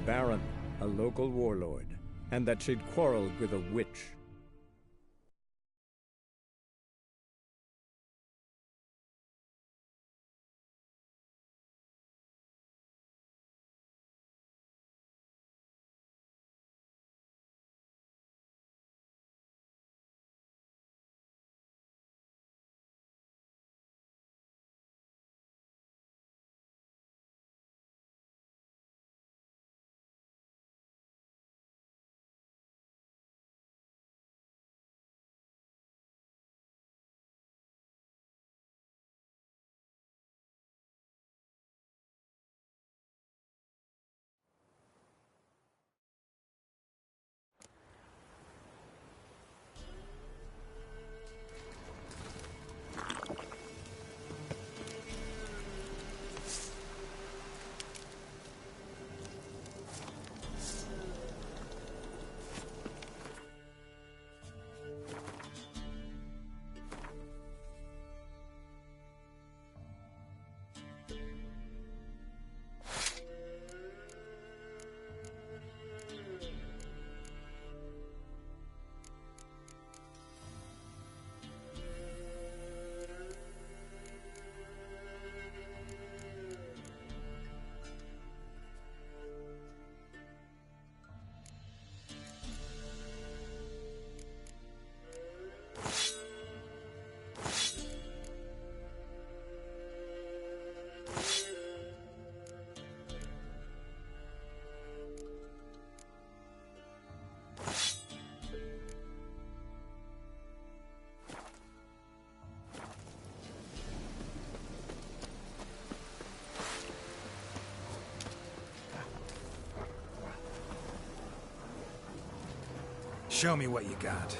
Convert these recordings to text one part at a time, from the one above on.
Baron, a local warlord, and that she'd quarreled with a witch. Show me what you got.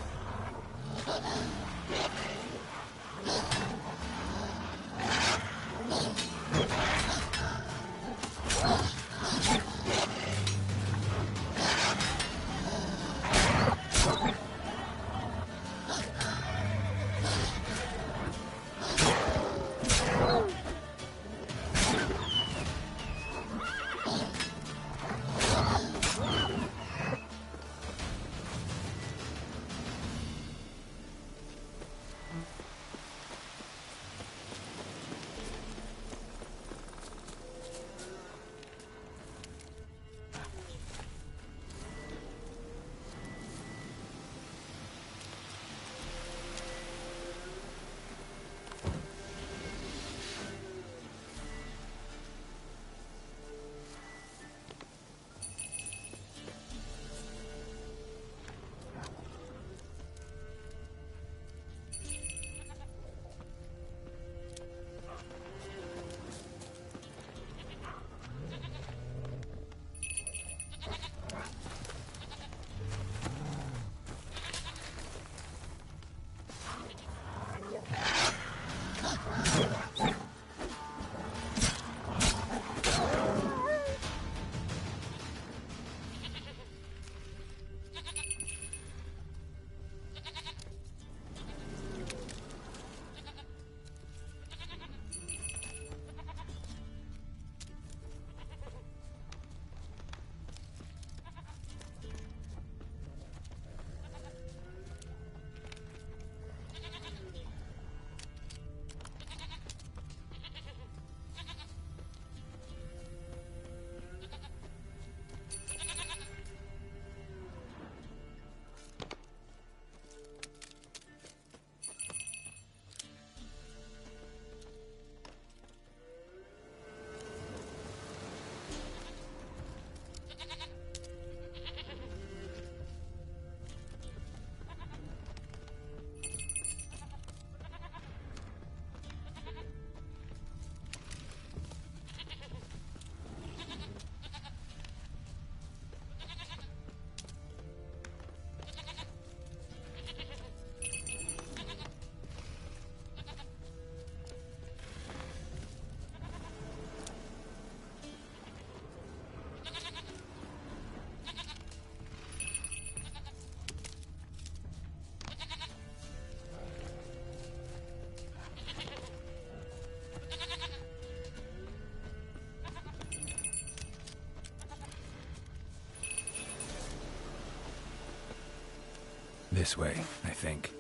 This way, I think.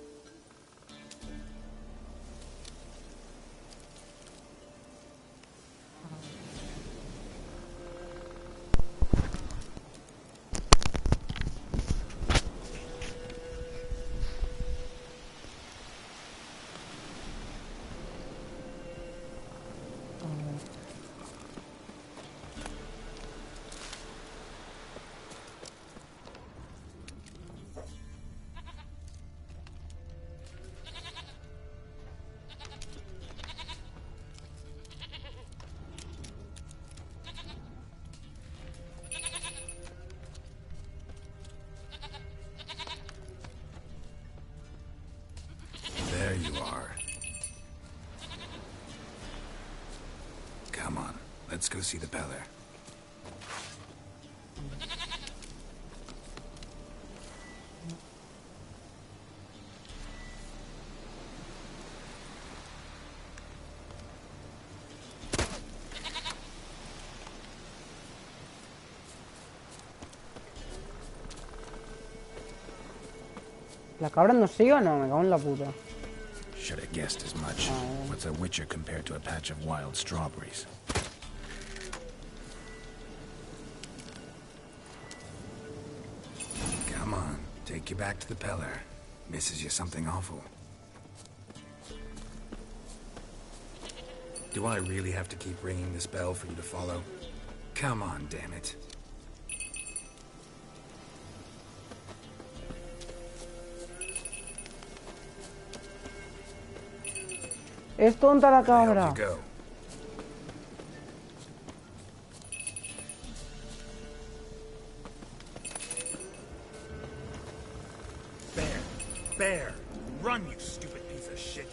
There you are. Come on, let's go see the Peller. ¿La cabra nos sigue o no? Me cago en la puta. Should have guessed as much. What's a witcher compared to a patch of wild strawberries? Come on, take you back to the Peller. Misses you something awful. Do I really have to keep ringing this bell for you to follow? Come on, damn it. Es tonta la cabra. Bear! Run, you stupid piece of shit!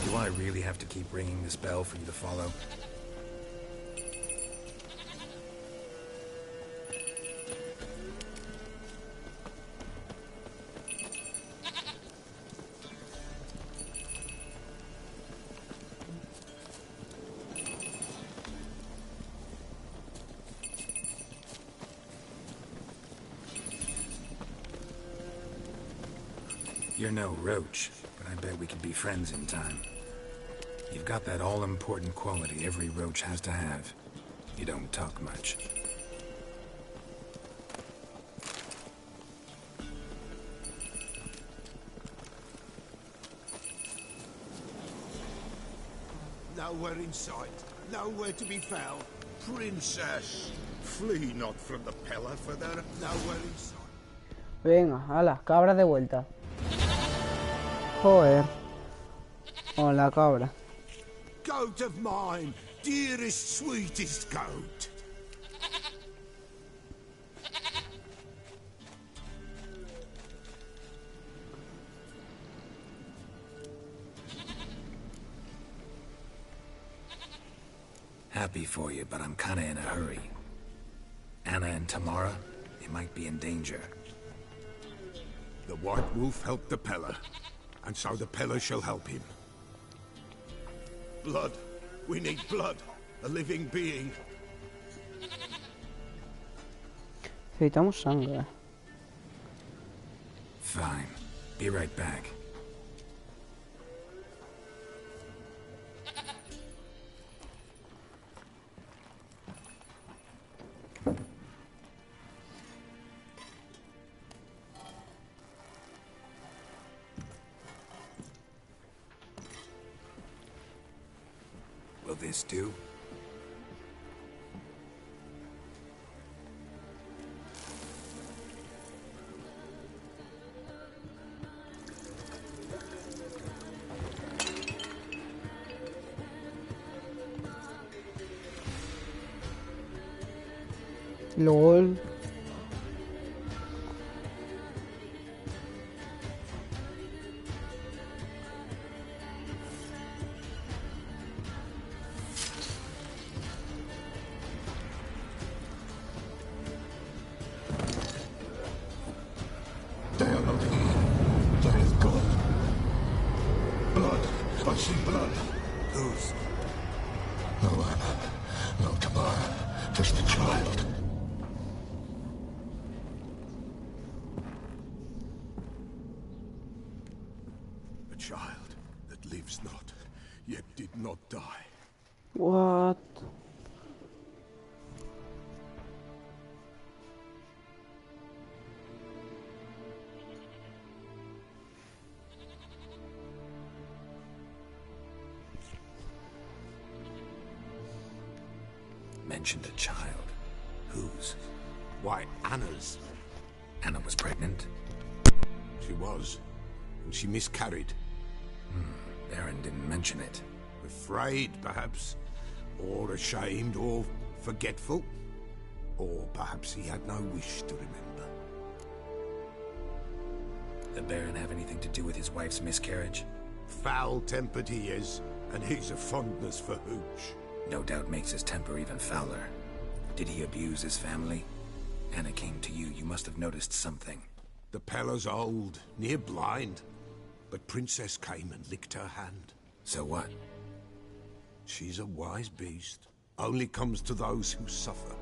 Do I really have to keep ringing this bell for you to follow? You're no roach, but I bet we could be friends in time. You've got that all-important quality every roach has to have. You don't talk much. Nowhere in sight, nowhere to be found. Princess, flee not from the Peller for there nowhere in sight. Venga, ala, cabra de vuelta. Joder. Hola, cabra. Goat of mine, dearest, sweetest goat. Happy for you, but I'm kinda in a hurry. Anna and Tamara, they might be in danger. The White Wolf helped the Peller, and so the Peller shall help him. Blood. We need blood. A living being. Necesitamos sangre. Fine. Be right back. Will this do? LOL. There is God. Blood. I see blood. Whose? No Anna, no Tamara, just the child. A child that lives not, yet did not die. What? Mentioned a child. Whose? Why, Anna's. Anna was pregnant? She was, and she miscarried. Baron didn't mention it. Afraid, perhaps, or ashamed, or forgetful. Or perhaps he had no wish to remember. The Baron have anything to do with his wife's miscarriage? Foul-tempered he is, and he's a fondness for hooch. No doubt makes his temper even fouler. Did he abuse his family? Anna came to you. You must have noticed something. The Peller's old, near blind. But Princess came and licked her hand. So what? She's a wise beast. Only comes to those who suffer.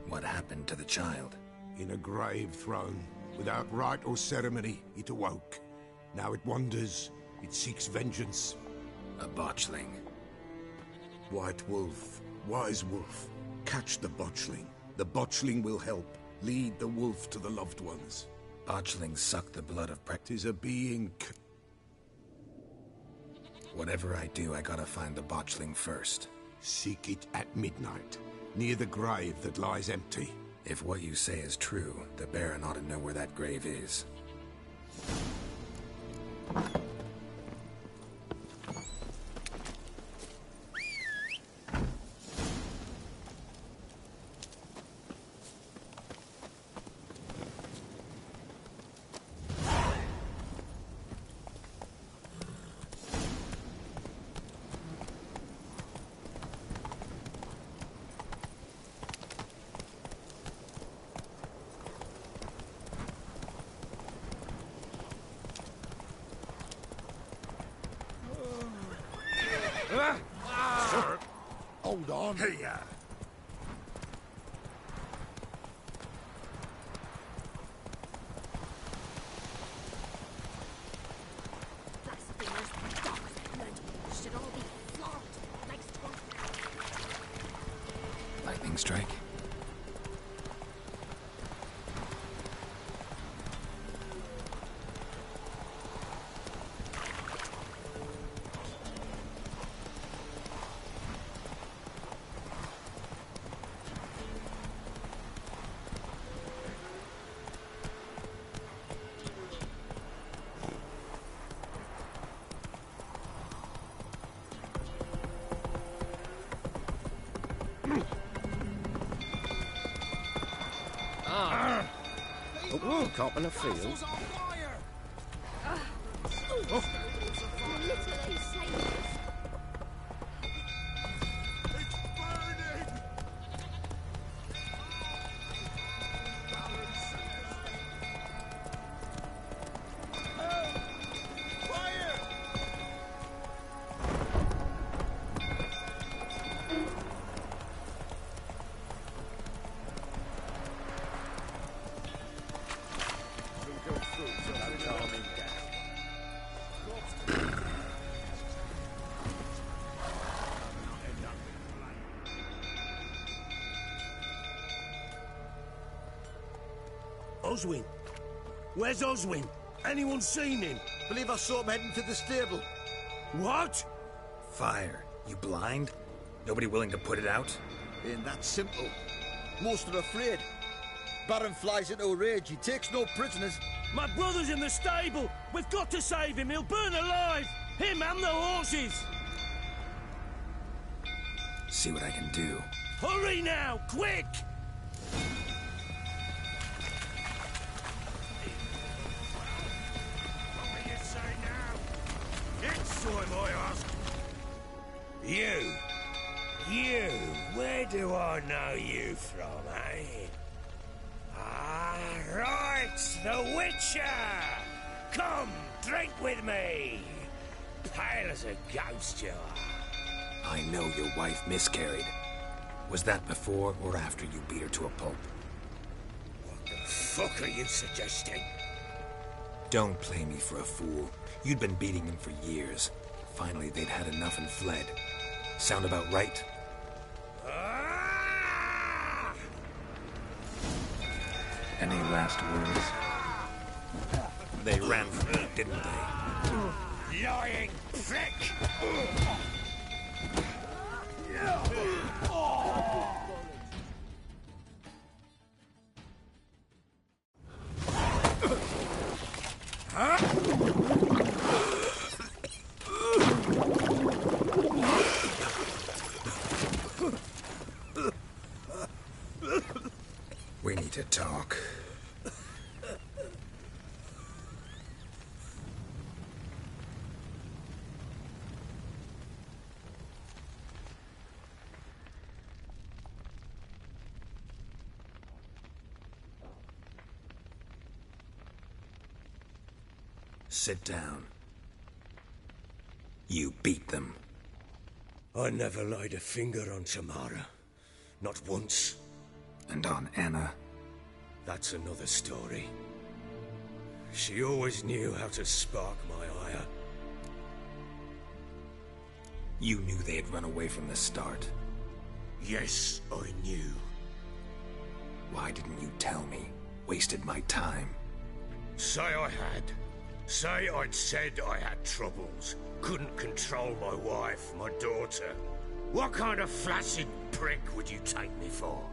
What happened to the child? In a grave thrown, without rite or ceremony, it awoke. Now it wanders. It seeks vengeance. A botchling. White Wolf, wise wolf, catch the botchling. The botchling will help. Lead the wolf to the loved ones. Botchlings suck the blood of 'Tis a being. Whatever I do, I gotta find the botchling first. Seek it at midnight, near the grave that lies empty. If what you say is true, the Baron ought to know where that grave is. Sir, hold on. Here. Blasphemers, dogs, blood should all be flogged like swine. Lightning strike? Oh, cop in a field. Literally sailors. Oswin? Where's Oswin? Anyone seen him? Believe I saw him heading to the stable. What? Fire. You blind? Nobody willing to put it out? Ain't that simple. Most are afraid. Baron flies into a rage. He takes no prisoners. My brother's in the stable. We've got to save him. He'll burn alive. Him and the horses. See what I can do. Hurry now, quick! What will you say now? It's time I ask. You, where do I know you from, eh? Ah, right, the Witcher! Come, drink with me! Pale as a ghost you are. I know your wife miscarried. Was that before or after you beat her to a pulp? What the fuck are you suggesting? Don't play me for a fool. You'd been beating them for years. Finally, they'd had enough and fled. Sound about right? Ah! Any last words? They ran from you, didn't they? Lying prick! We need to talk. Sit down. You beat them. I never laid a finger on Tamara. Not once. And on Anna. That's another story. She always knew how to spark my ire. You knew they had run away from the start. Yes, I knew. Why didn't you tell me? Wasted my time. Say I had. Say I'd said I had troubles. Couldn't control my wife, my daughter. What kind of flaccid prick would you take me for?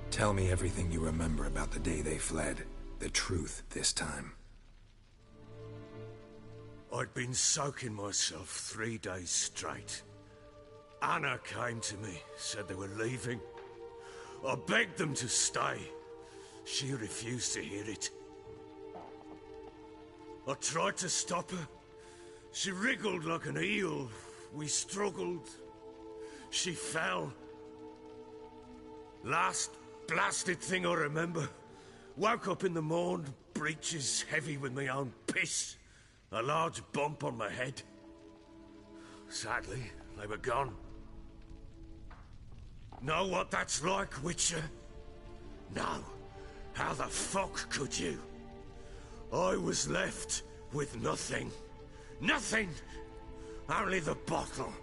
Tell me everything you remember about the day they fled. The truth this time. I'd been soaking myself 3 days straight. Anna came to me, said they were leaving. I begged them to stay. She refused to hear it. I tried to stop her. She wriggled like an eel. We struggled. She fell. Last blasted thing I remember. Woke up in the morn, breeches heavy with my own piss. A large bump on my head. Sadly, they were gone. Know what that's like, Witcher? No. How the fuck could you? I was left with nothing. Nothing! Only the bottle.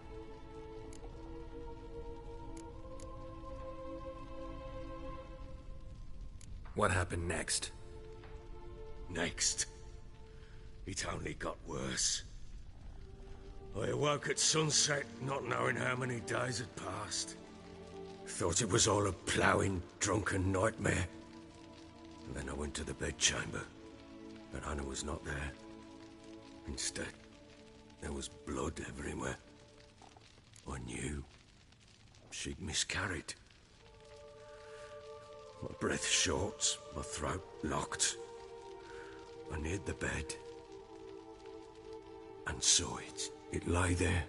What happened next? Next. It only got worse. I awoke at sunset, not knowing how many days had passed. Thought it was all a ploughing, drunken nightmare. And then I went to the bedchamber, but Anna was not there. Instead, there was blood everywhere. I knew she'd miscarried. My breath short, my throat locked. I neared the bed and saw it. It lay there,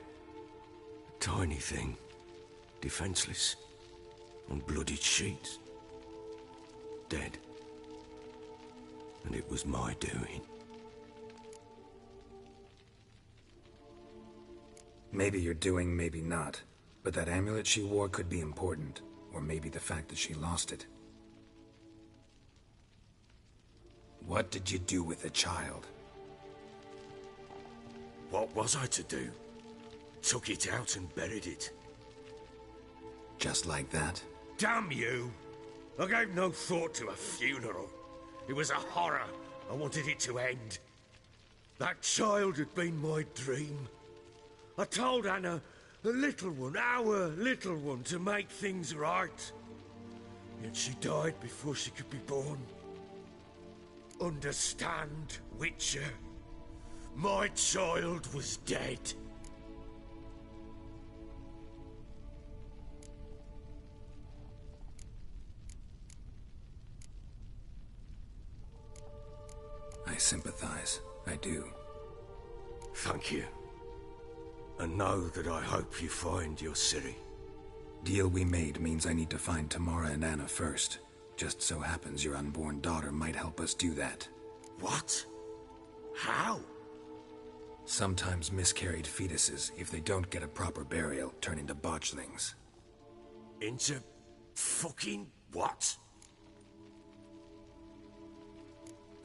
a tiny thing, defenseless, on bloodied sheets, dead. And it was my doing. Maybe you're doing, maybe not. But that amulet she wore could be important. Or maybe the fact that she lost it. What did you do with the child? What was I to do? Took it out and buried it. Just like that? Damn you! I gave no thought to a funeral. It was a horror. I wanted it to end. That child had been my dream. I told Anna, the little one, our little one, to make things right. Yet she died before she could be born. Understand, Witcher? My child was dead. I sympathize. I do. Thank you. And know that I hope you find your city. Deal we made means I need to find Tamara and Anna first. Just so happens your unborn daughter might help us do that. What? How? Sometimes miscarried fetuses, if they don't get a proper burial, turn into botchlings. Into fucking what?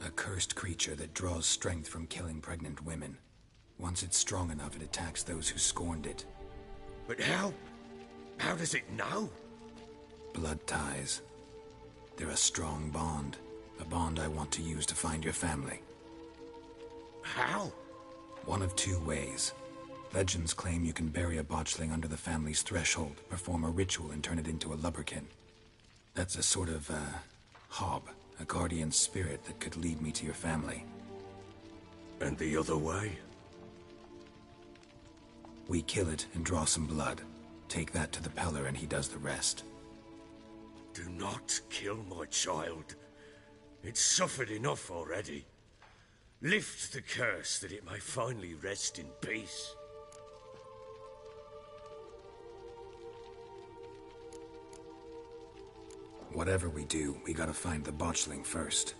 A cursed creature that draws strength from killing pregnant women. Once it's strong enough, it attacks those who scorned it. But how? How does it know? Blood ties. They're a strong bond. A bond I want to use to find your family. How? One of two ways. Legends claim you can bury a botchling under the family's threshold, perform a ritual, and turn it into a lubberkin. That's a sort of, hob. A guardian spirit that could lead me to your family. And the other way? We kill it and draw some blood. Take that to the Peller and he does the rest. Do not kill my child. It's suffered enough already. Lift the curse that it may finally rest in peace. Whatever we do, we gotta find the botchling first.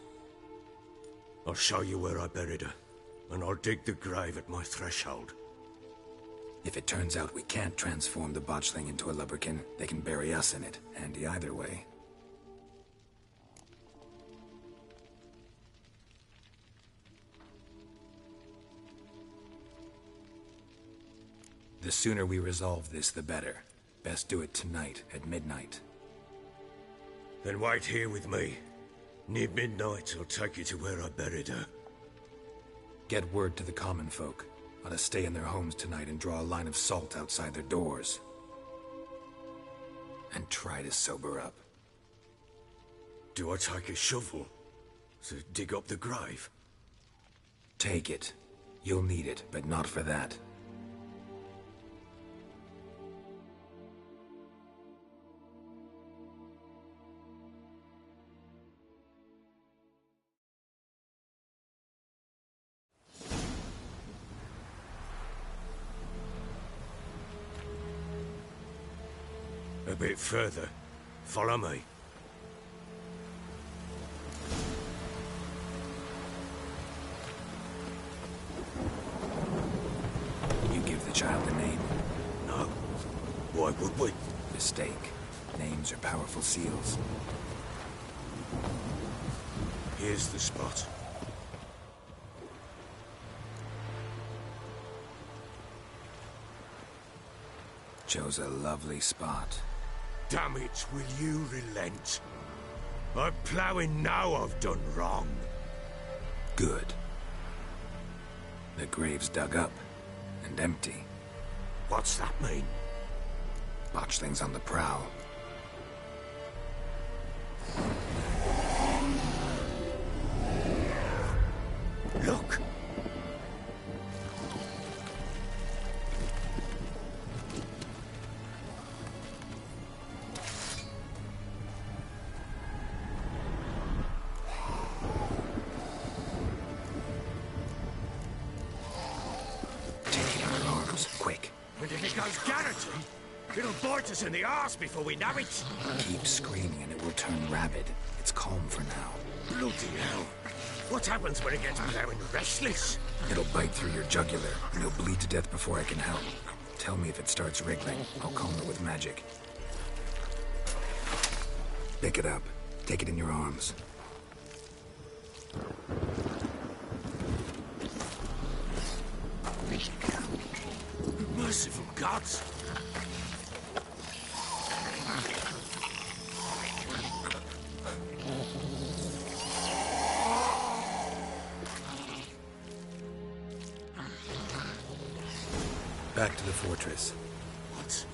I'll show you where I buried her, and I'll dig the grave at my threshold. If it turns out we can't transform the botchling into a lubberkin, they can bury us in it. Handy either way. The sooner we resolve this, the better. Best do it tonight, at midnight. Then wait here with me. Near midnight, I'll take you to where I buried her. Get word to the common folk. Ought to stay in their homes tonight and draw a line of salt outside their doors. And try to sober up. Do I take a shovel to dig up the grave? Take it. You'll need it, but not for that. A bit further. Follow me. You give the child a name? No. Why would we? Mistake. Names are powerful seals. Here's the spot. Chose a lovely spot. Damn it, will you relent? I'm ploughing now I've done wrong. Good. The grave's dug up and empty. What's that mean? Botchling's on the prowl. Look! And if it goes guaranteed, it'll bite us in the arse before we know it. Keep screaming and it will turn rabid. It's calm for now. Bloody hell. What happens when it gets plowing restless? It'll bite through your jugular, and you'll bleed to death before I can help. Tell me if it starts wriggling. I'll calm it with magic. Pick it up. Take it in your arms. Merciful gods! Back to the fortress. What?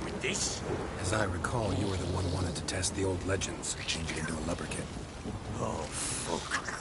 With this? As I recall, you were the one wanted to test the old legends, change it into a lubberkin. Oh, fuck.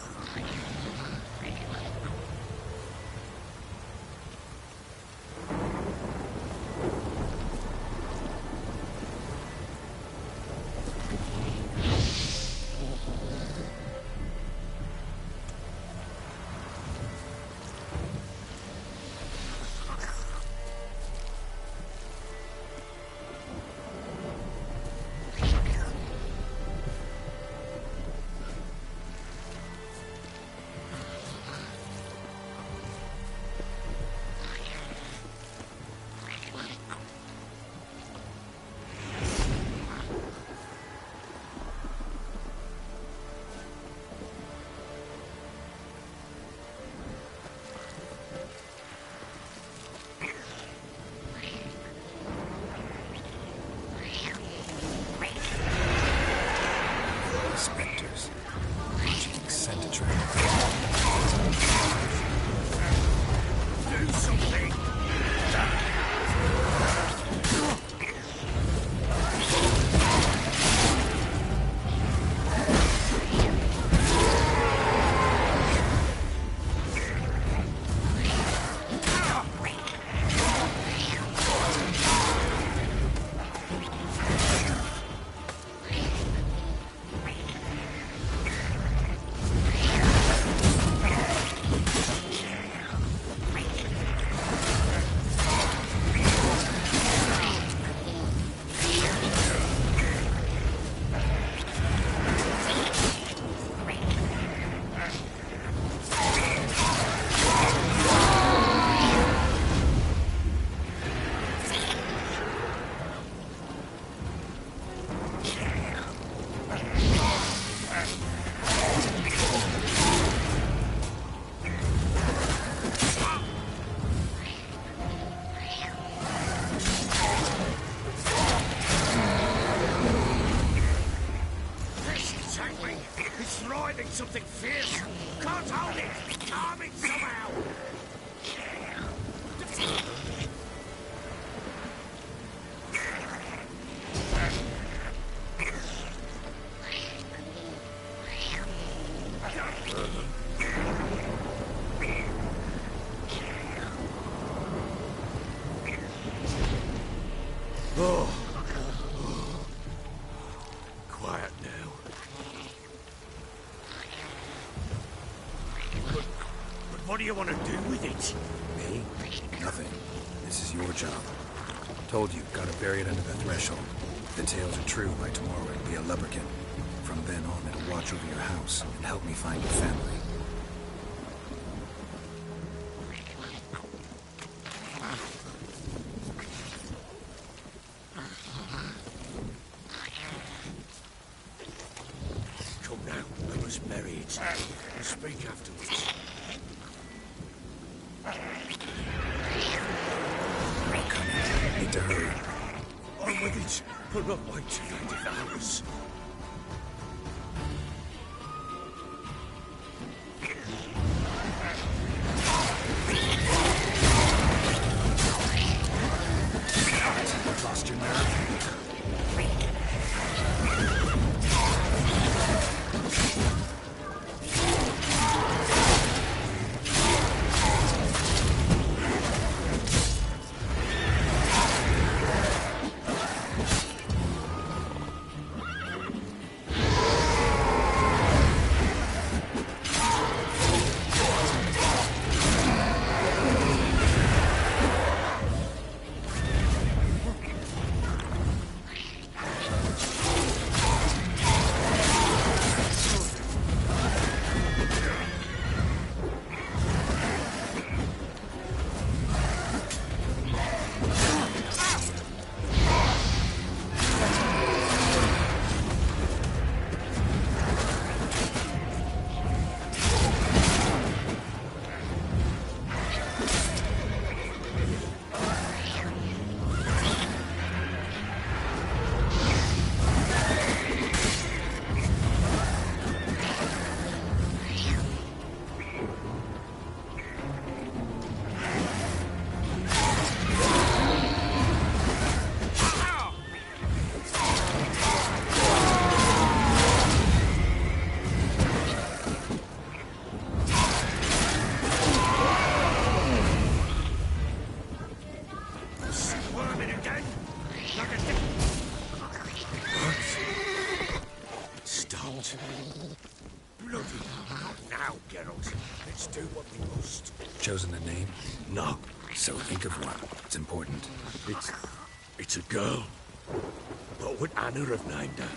Spectres. Watching eccentric. Do something! Something fierce! Can't hold it! Arm it somehow! Oh. Quiet now. But what do you want to do with it? Me? Nothing. This is your job. Told you, gotta bury it under the threshold. If the tales are true, by tomorrow it'll be a lubberkin. From then on, it'll watch over your house and help me find your family. Come now, I must bury it. We'll speak afterwards. We're coming. Need to hurry. On with it, but not wait till they devour us. Lost your nerve? now, Geralt. Let's do what we must. Chosen a name? No, So think of one. It's important. it's a girl. What would Anna have named her?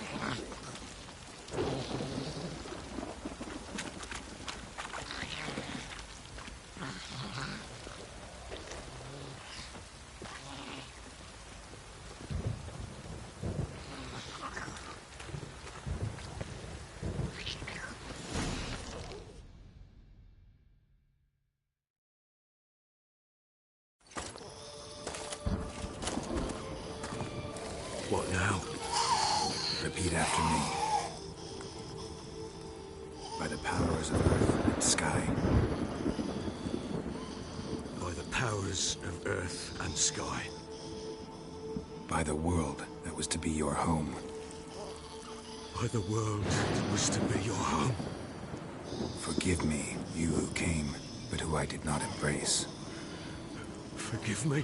What now? Repeat after me. By the powers of earth and sky. By the powers of earth and sky. By the world that was to be your home. By the world that was to be your home. Forgive me, you who came, but who I did not embrace. Forgive me.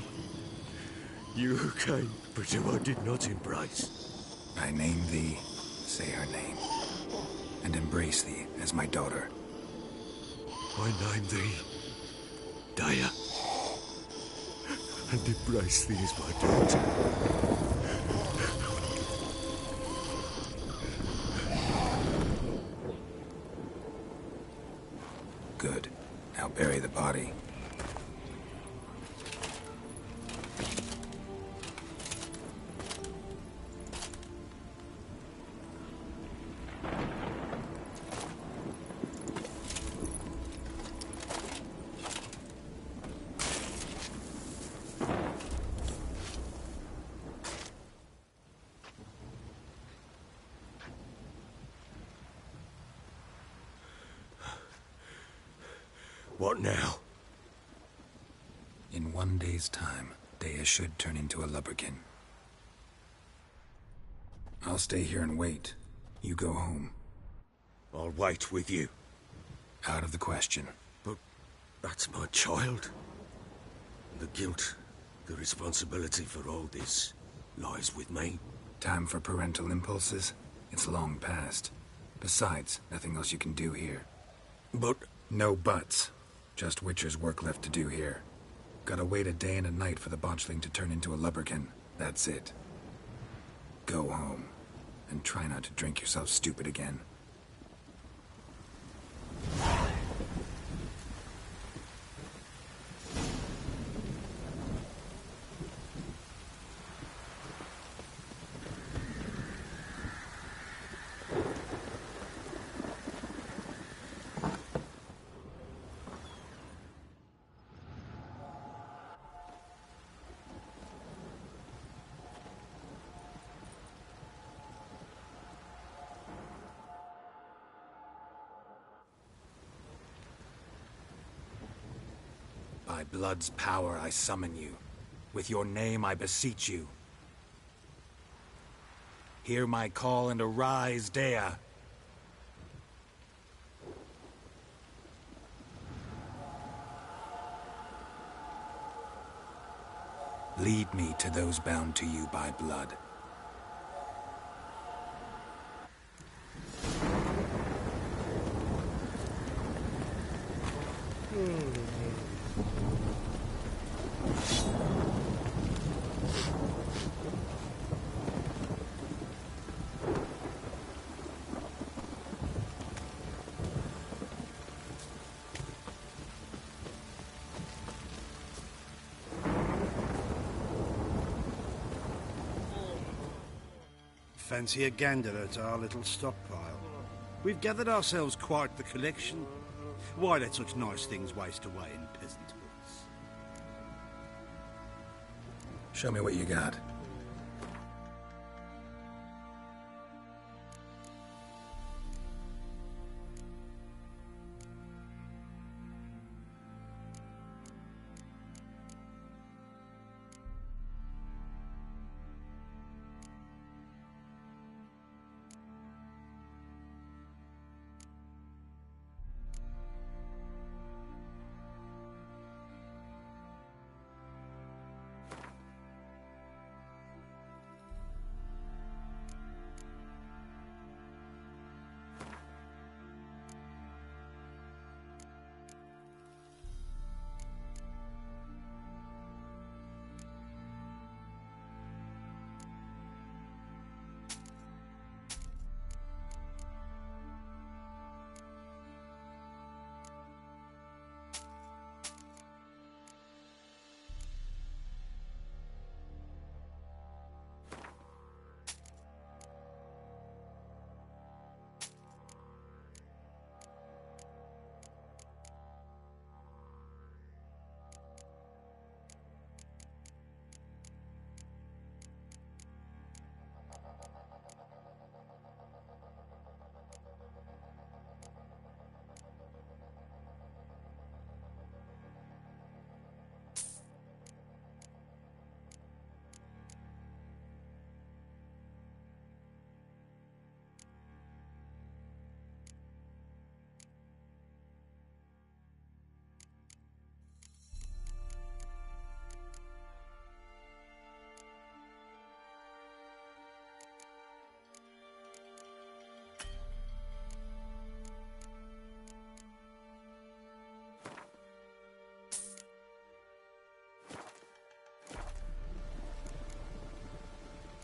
You who came, but who I did not embrace. I name thee, say her name, and embrace thee as my daughter. I name thee Daya, and embrace thee as my daughter. Good. Now bury the body. What now? In 1 day's time, Daya should turn into a lubberkin. I'll stay here and wait. You go home. I'll wait with you. Out of the question. But that's my child. The guilt, the responsibility for all this lies with me. Time for parental impulses? It's long past. Besides, nothing else you can do here. But No buts. Just Witcher's work left to do here. Gotta wait a day and a night for the botchling to turn into a lubberkin. That's it. Go home. And try not to drink yourself stupid again. By blood's power I summon you. With your name I beseech you. Hear my call and arise, Daya. Lead me to those bound to you by blood. Fancy a gander at our little stockpile. We've gathered ourselves quite the collection. Why let such nice things waste away in peasant hoods? Show me what you got.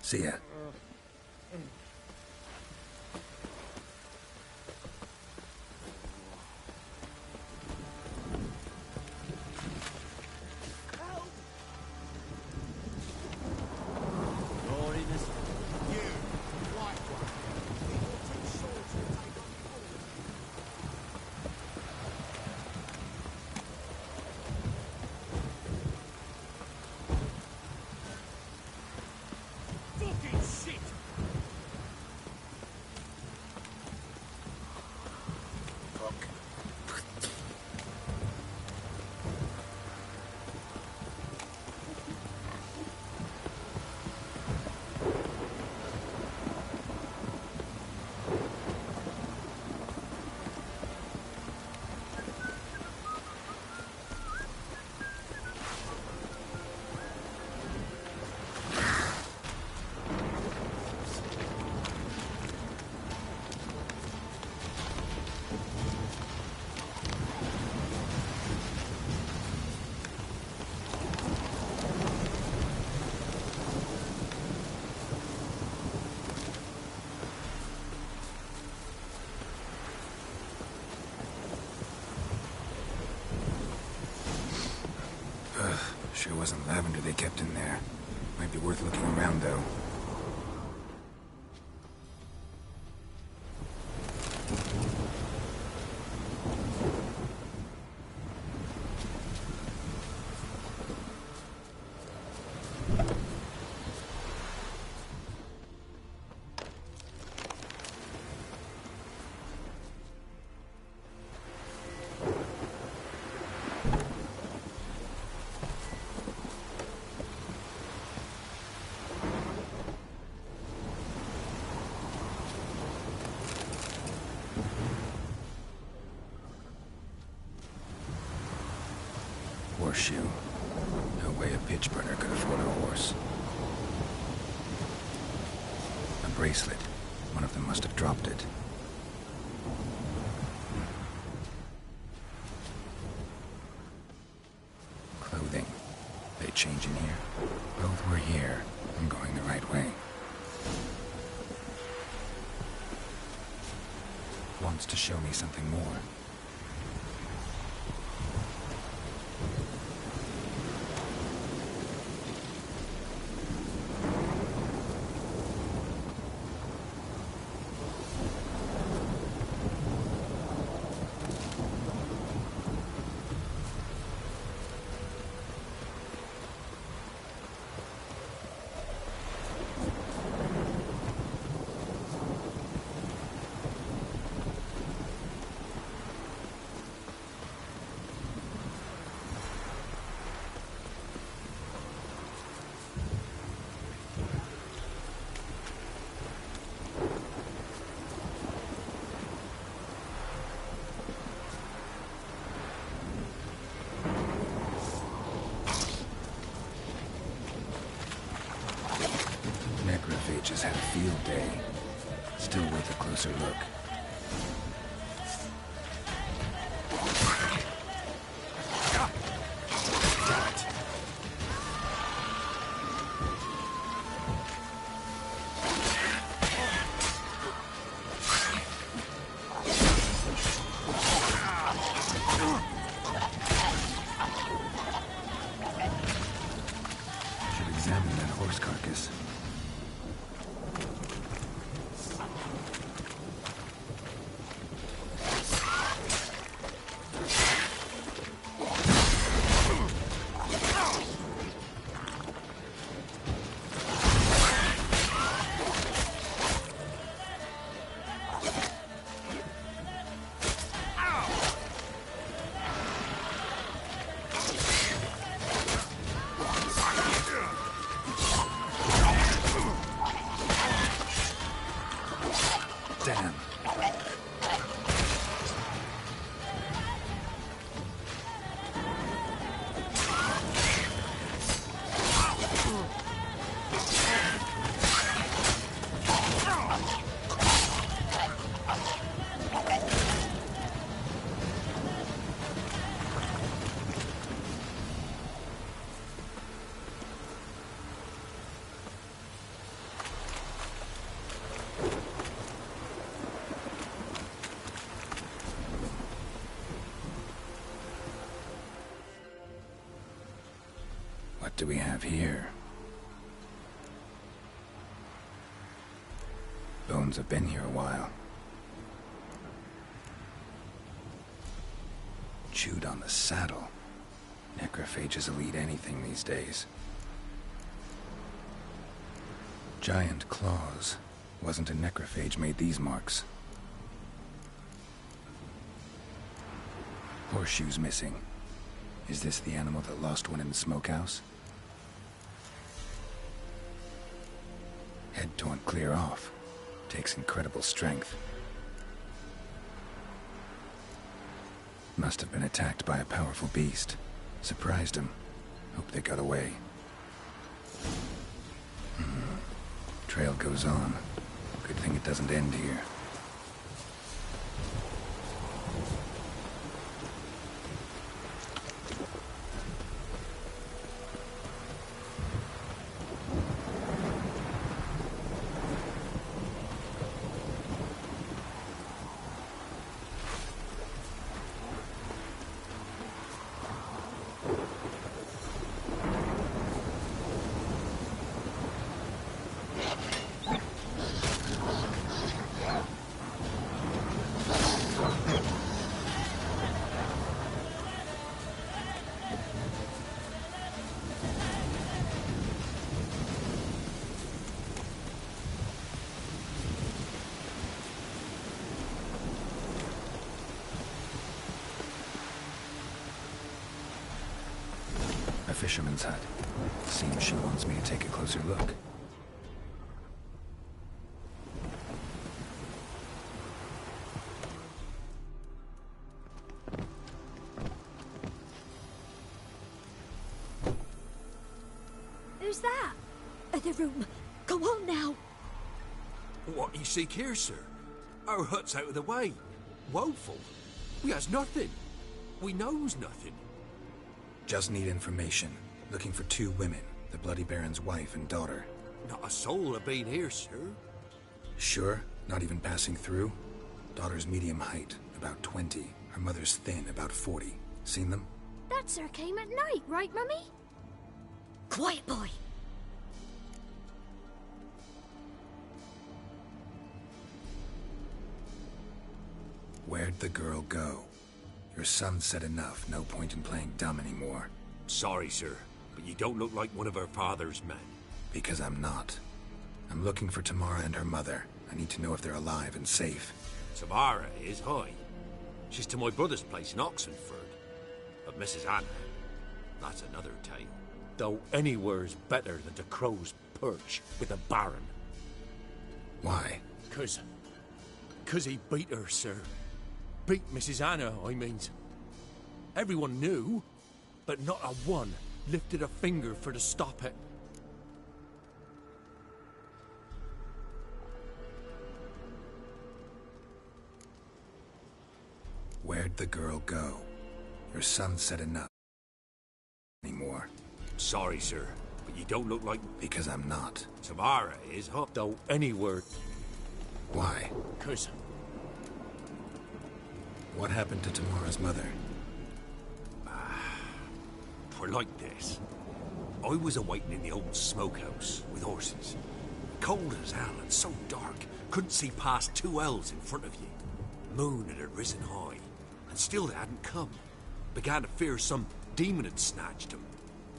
See ya. Sure wasn't lavender they kept in there. Might be worth looking around, though. Horseshoe. No way a pitch burner could afford a horse. A bracelet. One of them must have dropped it. Clothing. They change in here? Both were here. I'm going the right way. Wants to show me something more. Just had a field day. Still worth a closer look. Should examine that horse carcass. do we have here? Bones have been here a while. Chewed on the saddle. Necrophages will eat anything these days. Giant claws. Wasn't a necrophage made these marks. Horseshoes missing. Is this the animal that lost one in the smokehouse? Head torn clear off. Takes incredible strength. Must have been attacked by a powerful beast. Surprised him. Hope they got away. Trail goes on. Good thing it doesn't end here. Fisherman's hut. Seems she wants me to take a closer look. Who's that? The room. Go on now. What you seek here, sir? Our hut's out of the way. Woeful. We has nothing. We knows nothing. Just need information. Looking for 2 women, the Bloody Baron's wife and daughter. Not a soul have been here, sir. Sure? Not even passing through? Daughter's medium height, about 20. Her mother's thin, about 40. Seen them? That sir came at night, right, Mummy? Quiet, boy. Where'd the girl go? Your son said enough. No point in playing dumb anymore. Sorry, sir, but you don't look like one of our father's men. Because I'm not. I'm looking for Tamara and her mother. I need to know if they're alive and safe. Tamara is high. She's to my brother's place in Oxenford. But Mrs. Anna, that's another tale. Though anywhere's better than to Crow's Perch with a baron. Why? 'Cause he beat her, sir. Beat Mrs. Anna, I means. Everyone knew, but not a one lifted a finger for to stop it. Where'd the girl go? Your son said enough anymore. Sorry, sir, but you don't look like... Because I'm not. Tamara is, huh? Though anywhere. Why? 'Cause... What happened to Tamara's mother? For like this. I was awaiting in the old smokehouse with horses. Cold as hell and so dark, couldn't see past 2 ells in front of you. Moon had risen high, and still they hadn't come. Began to fear some demon had snatched them.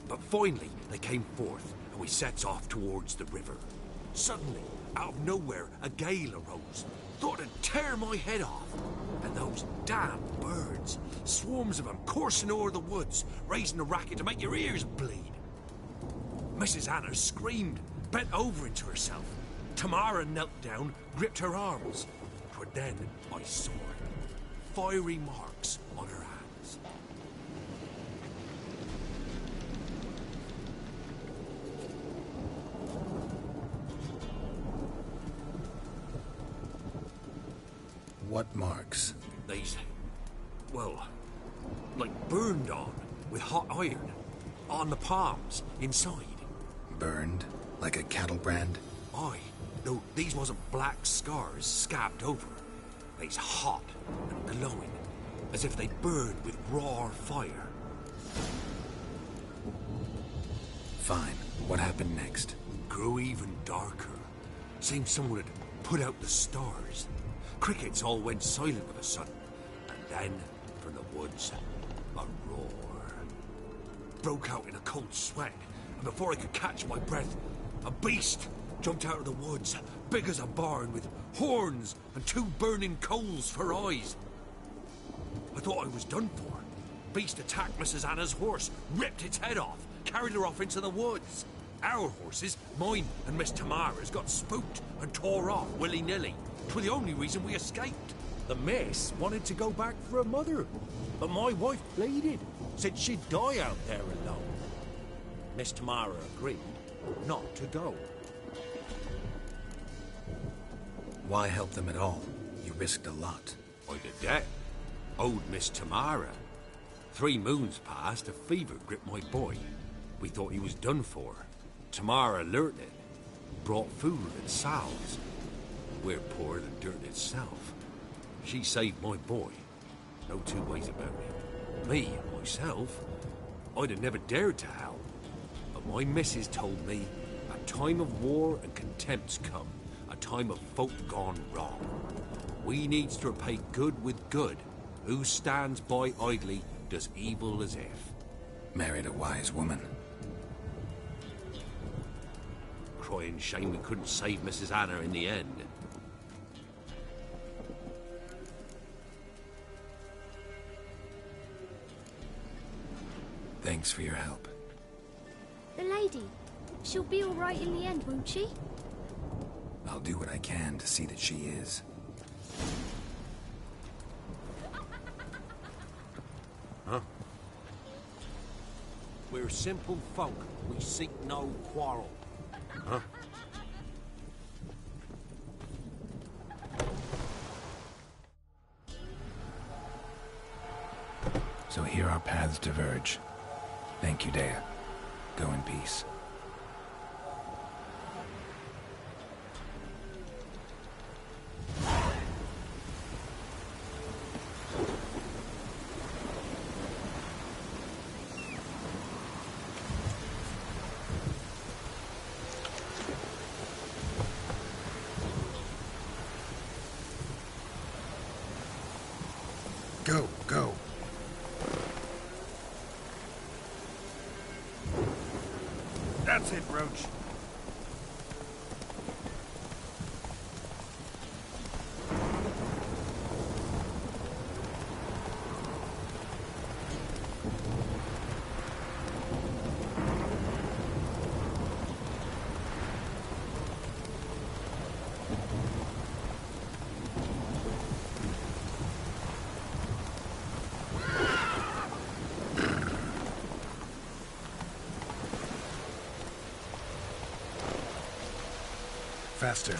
But finally they came forth, and we sets off towards the river. Suddenly, out of nowhere, a gale arose. Thought it'd tear my head off. And those damn birds, swarms of them coursing o'er the woods, raising a racket to make your ears bleed. Mrs. Anna screamed, bent over into herself. Tamara knelt down, gripped her arms. 'Twere then I saw her. Fiery marks on her hands. What marks? These, well, like burned on with hot iron. On the palms, inside. Burned? Like a cattle brand? Aye, though these wasn't black scars scabbed over. They's hot and glowing, as if they burned with raw fire. Fine. What happened next? Grew even darker. Seemed someone had put out the stars. Crickets all went silent of a sudden. And then, from the woods, a roar. Broke out in a cold sweat, and before I could catch my breath, a beast jumped out of the woods, big as a barn, with horns and 2 burning coals for eyes. I thought I was done for. Beast attacked Mrs. Anna's horse, ripped its head off, carried her off into the woods. Our horses, mine and Miss Tamara's, got spooked and tore off willy-nilly. 'Twas the only reason we escaped. The miss wanted to go back for her mother, but my wife pleaded, said she'd die out there alone. Miss Tamara agreed not to go. Why help them at all? You risked a lot. I'd a debt. Owed Miss Tamara. 3 moons passed, a fever gripped my boy. We thought he was done for. Tamara learnt it. Brought food and salves. We're poorer than dirt itself. She saved my boy. No 2 ways about it. Me, myself, I'd have never dared to help. But my missus told me a time of war and contempt's come. A time of folk gone wrong. We needs to repay good with good. Who stands by idly does evil as if. Married a wise woman. Crying shame we couldn't save Mrs. Anna in the end. Thanks for your help. The lady. She'll be all right in the end, won't she? I'll do what I can to see that she is. Huh? We're simple folk. We seek no quarrel. Huh? So here our paths diverge. Thank you, Dea. Go in peace. Go, go. That's it, Roach. Faster.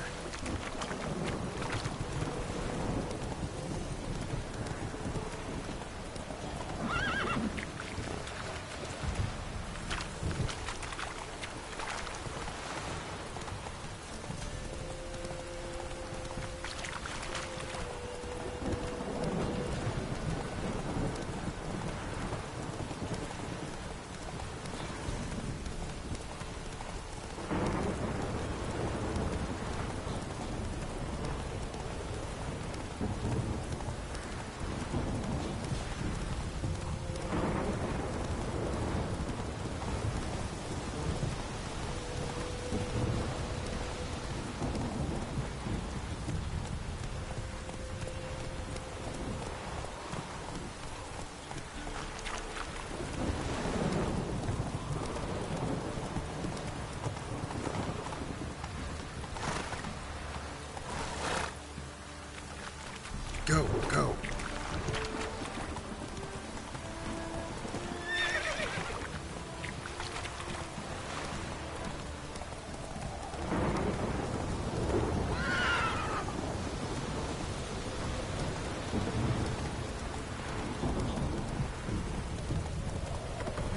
Go, go.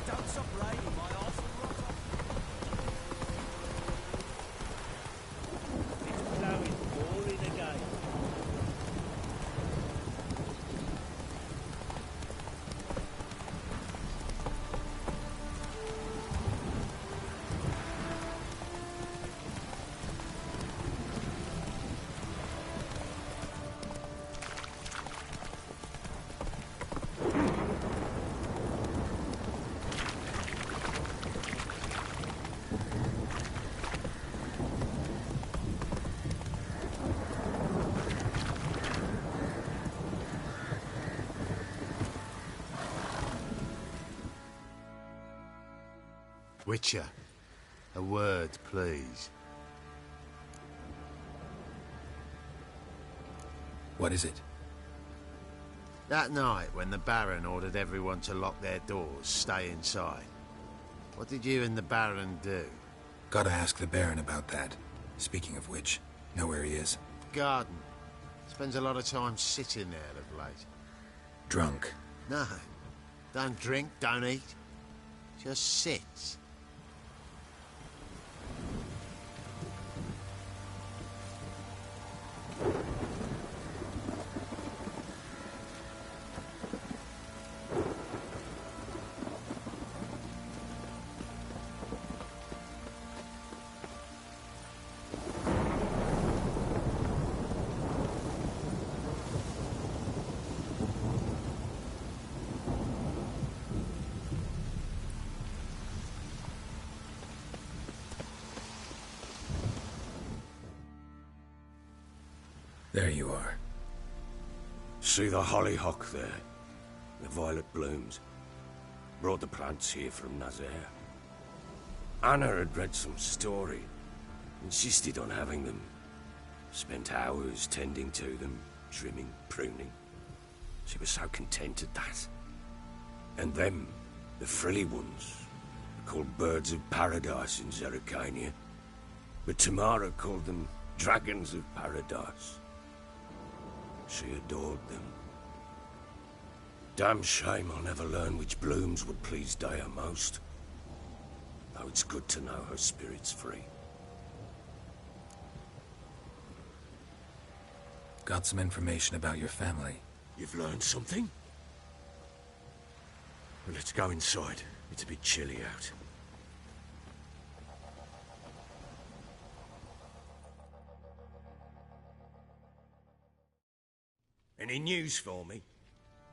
Don't stop raining, my arse will rot off. It's blowing, pouring again. Witcher, a word, please. What is it? That night when the Baron ordered everyone to lock their doors, stay inside. What did you and the Baron do? Gotta ask the Baron about that. Speaking of which, know where he is? Garden. Spends a lot of time sitting there of late. Drunk. No. Don't drink, don't eat. Just sits. There you are. See the hollyhock there? The violet blooms. Brought the plants here from Nazaire. Anna had read some story. Insisted on having them. Spent hours tending to them, trimming, pruning. She was so content at that. And them, the frilly ones, called birds of paradise in Zerrikania. But Tamara called them dragons of paradise. She adored them. Damn shame I'll never learn which blooms would please Dea most. Though it's good to know her spirit's free. Got some information about your family. You've learned something? Well, let's go inside. It's a bit chilly out. Any news for me?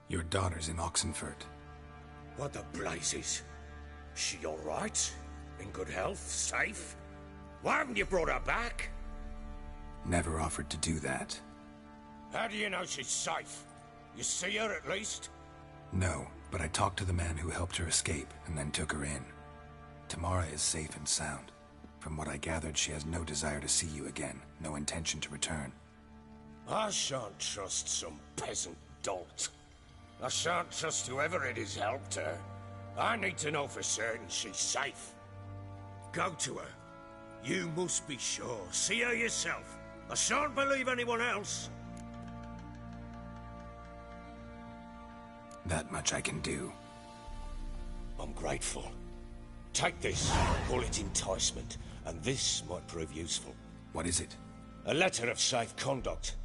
Your daughter's in Oxenford. What the blazes? She all right? In good health? Safe? Why haven't you brought her back? Never offered to do that. How do you know she's safe? You see her at least? No, but I talked to the man who helped her escape and then took her in. Tamara is safe and sound. From what I gathered, she has no desire to see you again, no intention to return. I shan't trust some peasant dolt. I shan't trust whoever it is helped her. I need to know for certain she's safe. Go to her. You must be sure. See her yourself. I shan't believe anyone else. That much I can do. I'm grateful. Take this. Call it enticement. And this might prove useful. What is it? A letter of safe conduct.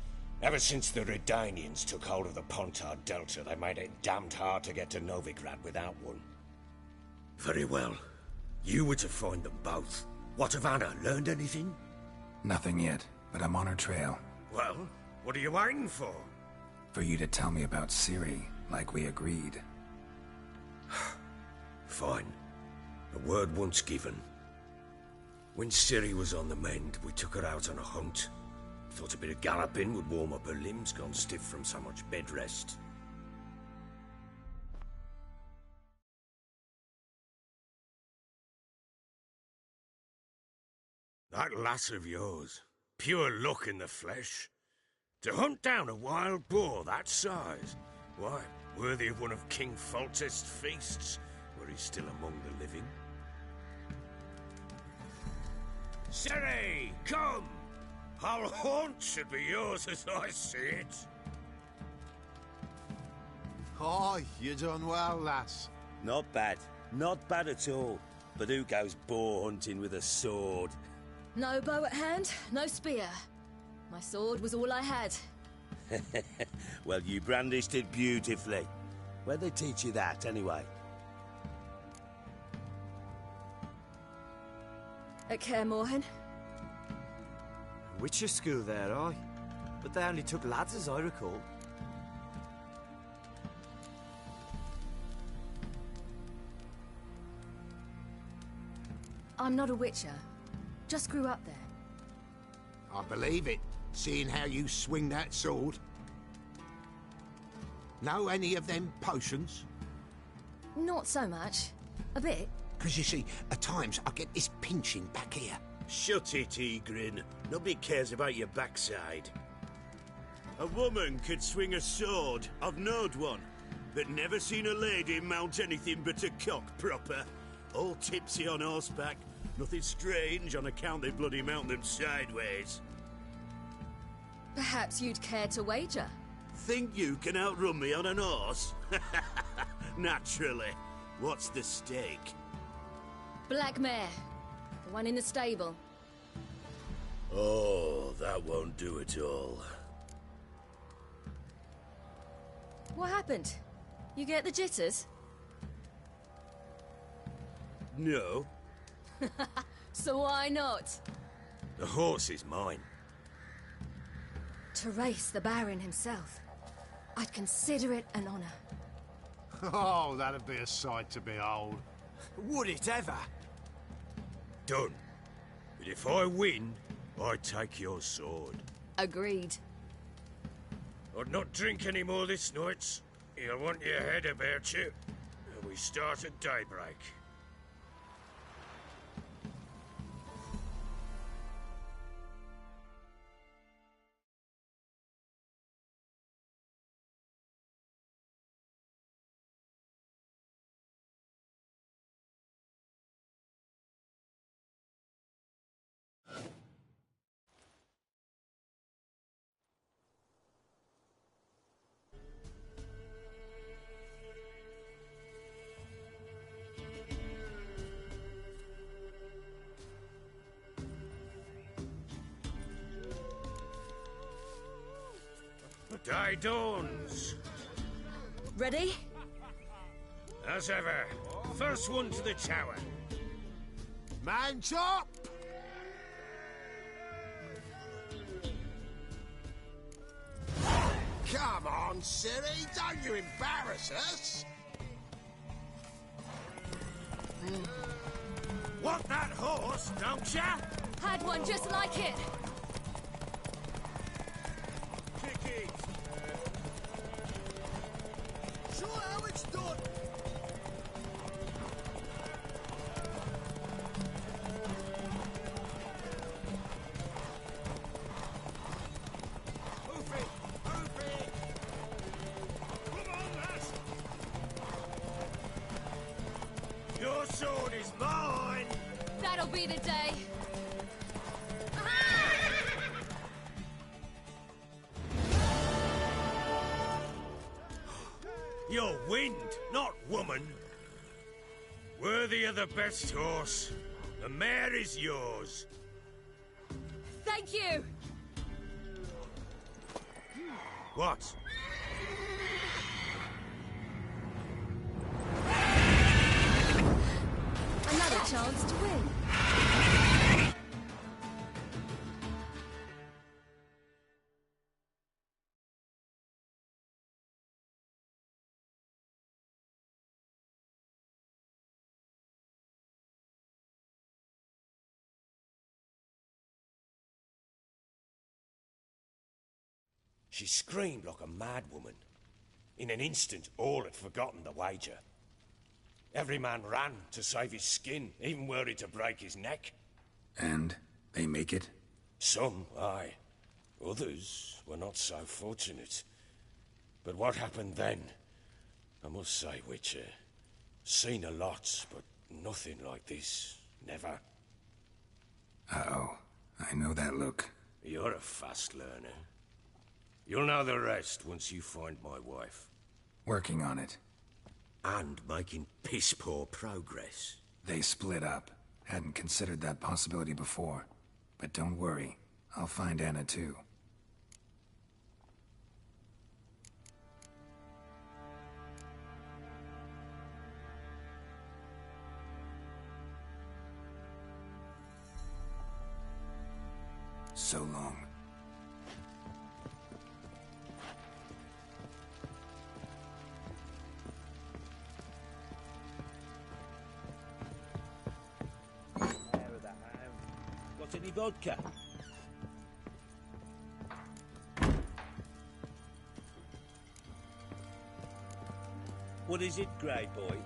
Ever since the Redanians took hold of the Pontard Delta, they made it damned hard to get to Novigrad without one. Very well. You were to find them both. What of Anna? Learned anything? Nothing yet, but I'm on her trail. Well, what are you waiting for? For you to tell me about Ciri, like we agreed. Fine. A word once given. When Ciri was on the mend, we took her out on a hunt. Thought a bit of galloping would warm up her limbs, gone stiff from so much bed rest. That lass of yours, pure luck in the flesh. To hunt down a wild boar that size, why, worthy of one of King Foltest's feasts, where he's still among the living. Ciri, come! Our haunt should be yours as I see it. Oh, you done well, lass. Not bad. Not bad at all. But who goes boar hunting with a sword? No bow at hand, no spear. My sword was all I had. Well, you brandished it beautifully. Where'd they teach you that, anyway? At Kaer Morhen. Witcher school there, aye. But they only took lads, as I recall. I'm not a witcher. Just grew up there. I believe it, seeing how you swing that sword. Know any of them potions? Not so much. A bit. Because you see, at times I get this pinching back here. Shut it, Egrin. Nobody cares about your backside. A woman could swing a sword. I've knowed one. But never seen a lady mount anything but a cock proper. All tipsy on horseback. Nothing strange on account they bloody mount them sideways. Perhaps you'd care to wager? Think you can outrun me on an horse? Naturally. What's the stake? Black mare. The one in the stable. Oh, that won't do at all. What happened? You get the jitters? No. So why not? The horse is mine. To race the Baron himself. I'd consider it an honor. Oh, that'd be a sight to behold. Would it ever? Done. But if I win, I take your sword. Agreed. I'd not drink any more this night. You'll want your head about you. And we start at daybreak. Day dawns. Ready? As ever. First one to the tower. Man chop! Come on, Siri, don't you embarrass us! Want that horse, don't ya? Had one just like it. Kick it. Show how it's done. Move it! Move it! Come on, lass! Your sword is mine! That'll be the day. You're wind, not woman. Worthy of the best horse. The mare is yours. Thank you. What? Another chance to win. She screamed like a mad woman. In an instant, all had forgotten the wager. Every man ran to save his skin, even were it to break his neck. And they make it? Some, aye. Others were not so fortunate. But what happened then? I must say, Witcher, seen a lot, but nothing like this. Never. Uh-oh. I know that look. You're a fast learner. You'll know the rest once you find my wife. Working on it. And making piss-poor progress. They split up. Hadn't considered that possibility before. But don't worry. I'll find Anna too. So long. Got any vodka? What is it, Grey Boy?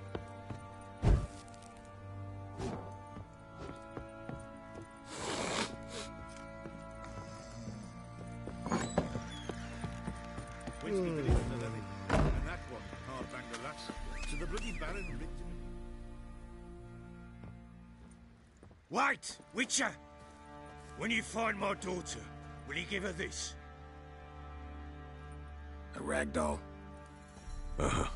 Baron ripped him. Wait, Witcher! When you find my daughter, will you give her this? A rag doll. Uh-huh.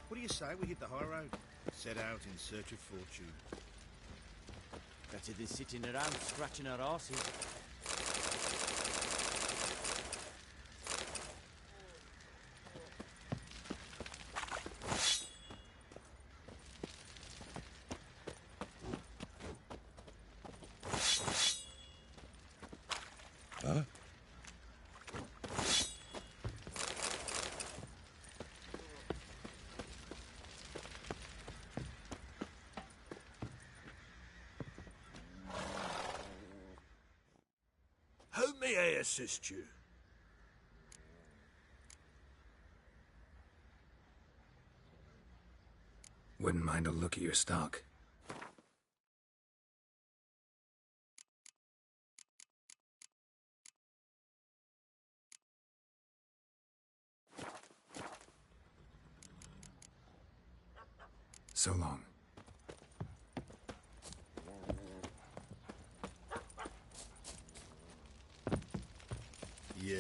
What do you say we hit the high road? Set out in search of fortune. Better than sitting around scratching our asses. Huh? How may I assist you? Wouldn't mind a look at your stock. So long. Yeah?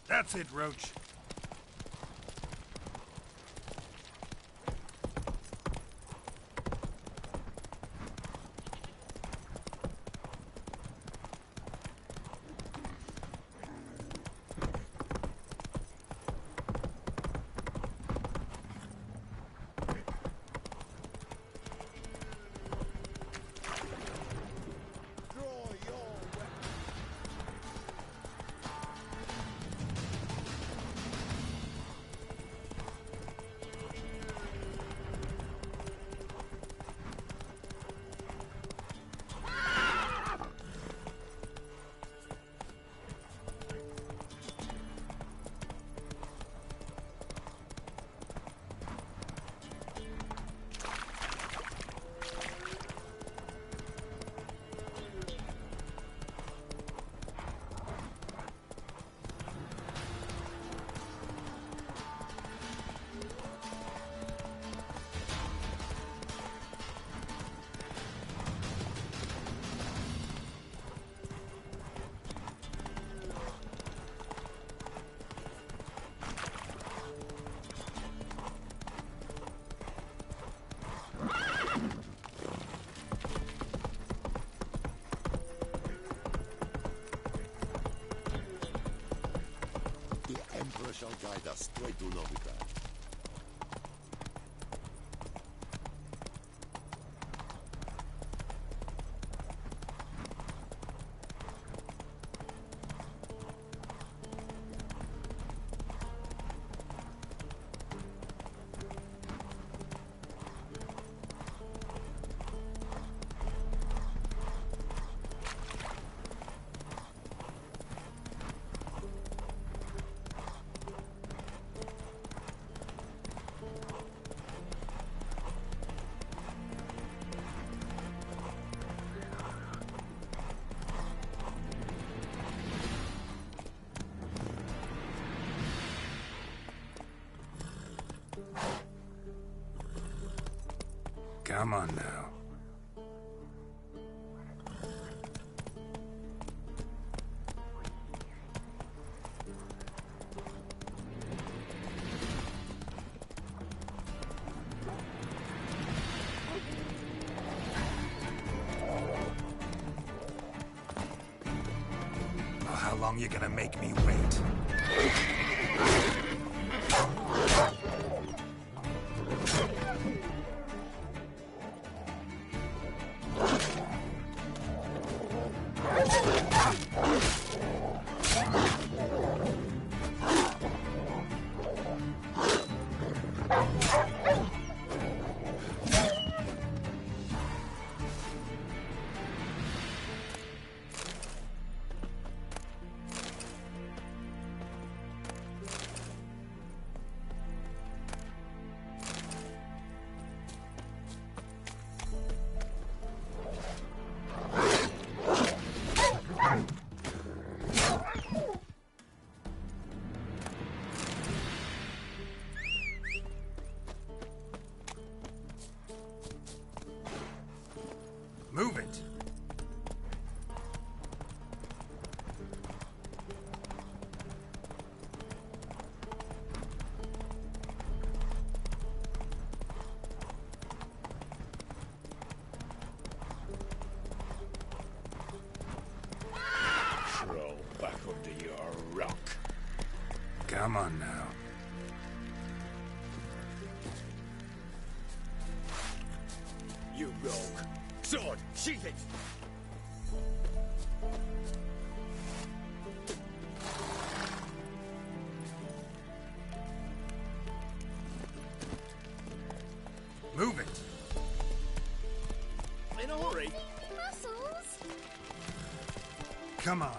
That's it, Roach. The Emperor shall guide us straight to Novigrad. Come on now. Well, how long you gonna make me wait? back under your rock. Come on now. You rogue. Sword, sheath it! Move it! In a hurry. Muscles. Come on.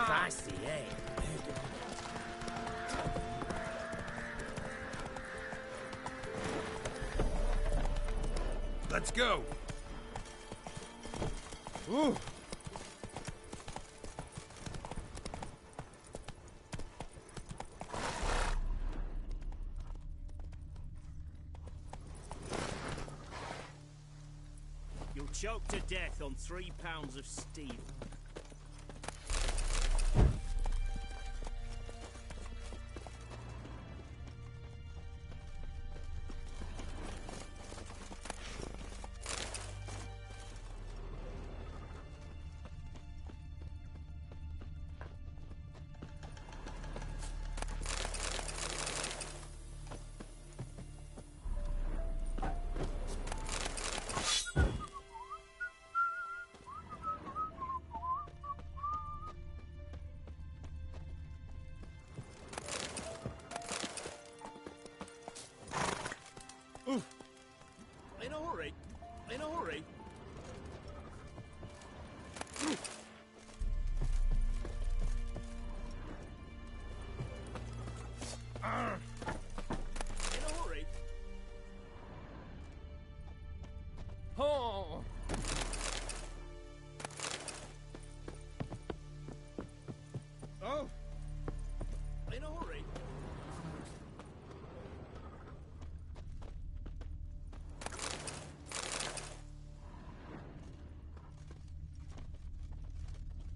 Feisty, eh? Let's go! Ooh. You'll choke to death on 3 pounds of steel. In a hurry. In a hurry. In a hurry. Oh! Oh. In a hurry.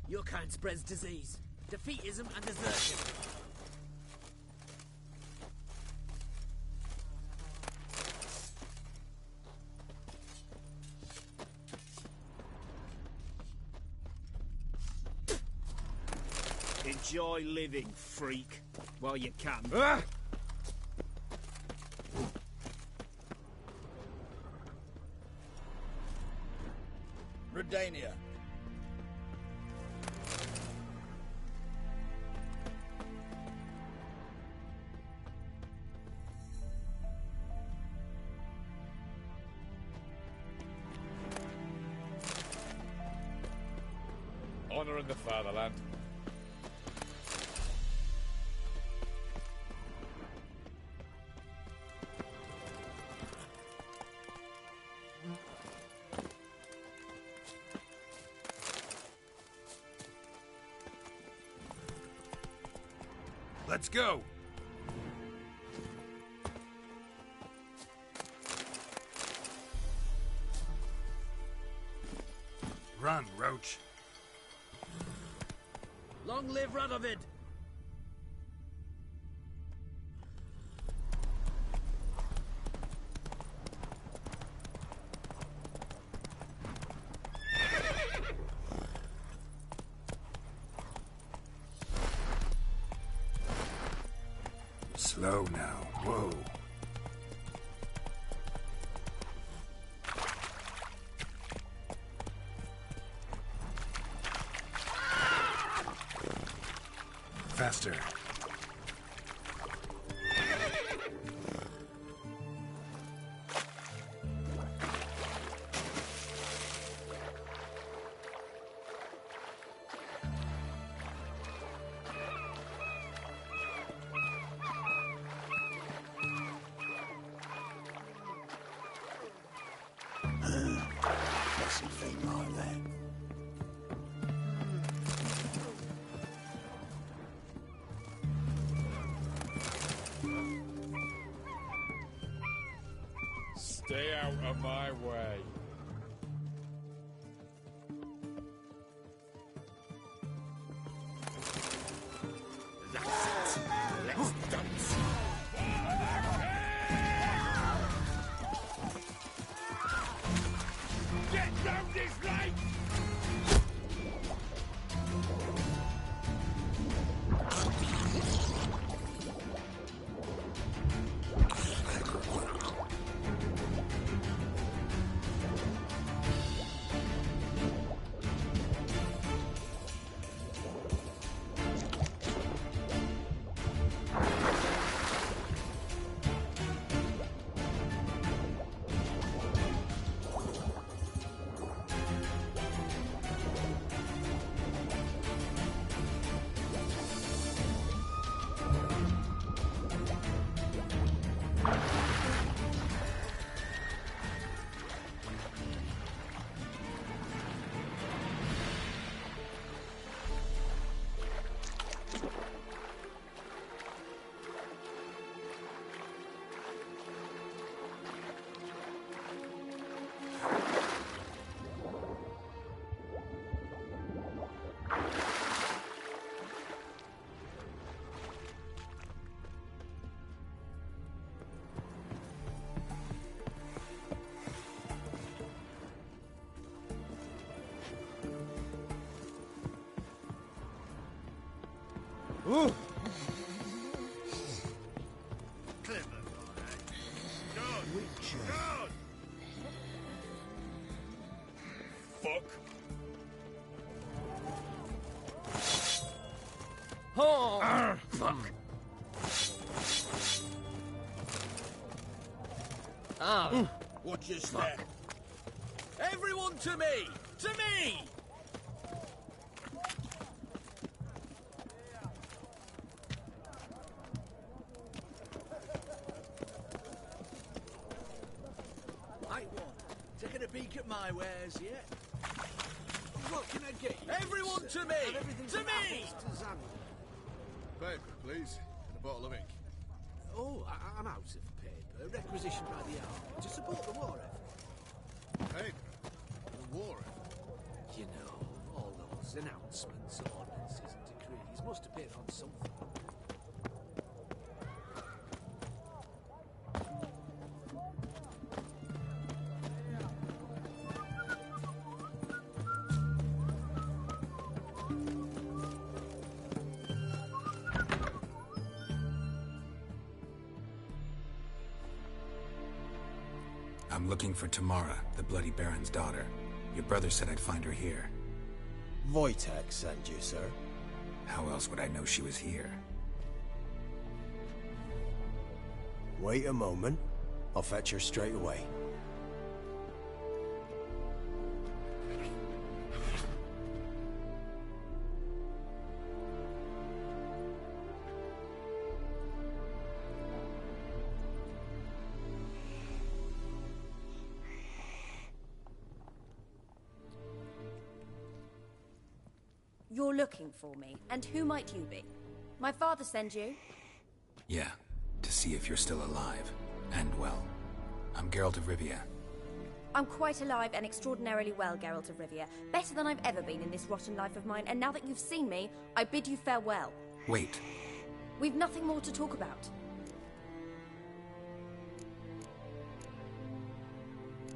Your kind spreads disease, defeatism, and desertion. Enjoy living, freak, while you can. Redania. Honor in the fatherland. Let's go! Run, Roach. Long live Radovid! Slow now. Whoa. Faster. Messy thing like that. Stay out of my way. That's it. Let's dance. Ooh. Fuck. Oh, fuck. Ah, Watch your step. Everyone to me! To me! I won. Taking a peek at my wares yet? What can I get you? Everyone to me! To me! Paper, please. And a bottle of ink. Oh, I'm out of paper. Requisitioned by the army to support the war effort. Paper? The war effort? You know, all those announcements, ordinances and decrees must appear on something. I'm looking for Tamara, the Bloody Baron's daughter. Your brother said I'd find her here. Wojtek sent you, sir. How else would I know she was here? Wait a moment. I'll fetch her straight away. You're looking for me, and who might you be? My father sent you? Yeah, to see if you're still alive. And well. I'm Geralt of Rivia. I'm quite alive and extraordinarily well, Geralt of Rivia. Better than I've ever been in this rotten life of mine, and now that you've seen me, I bid you farewell. Wait. We've nothing more to talk about.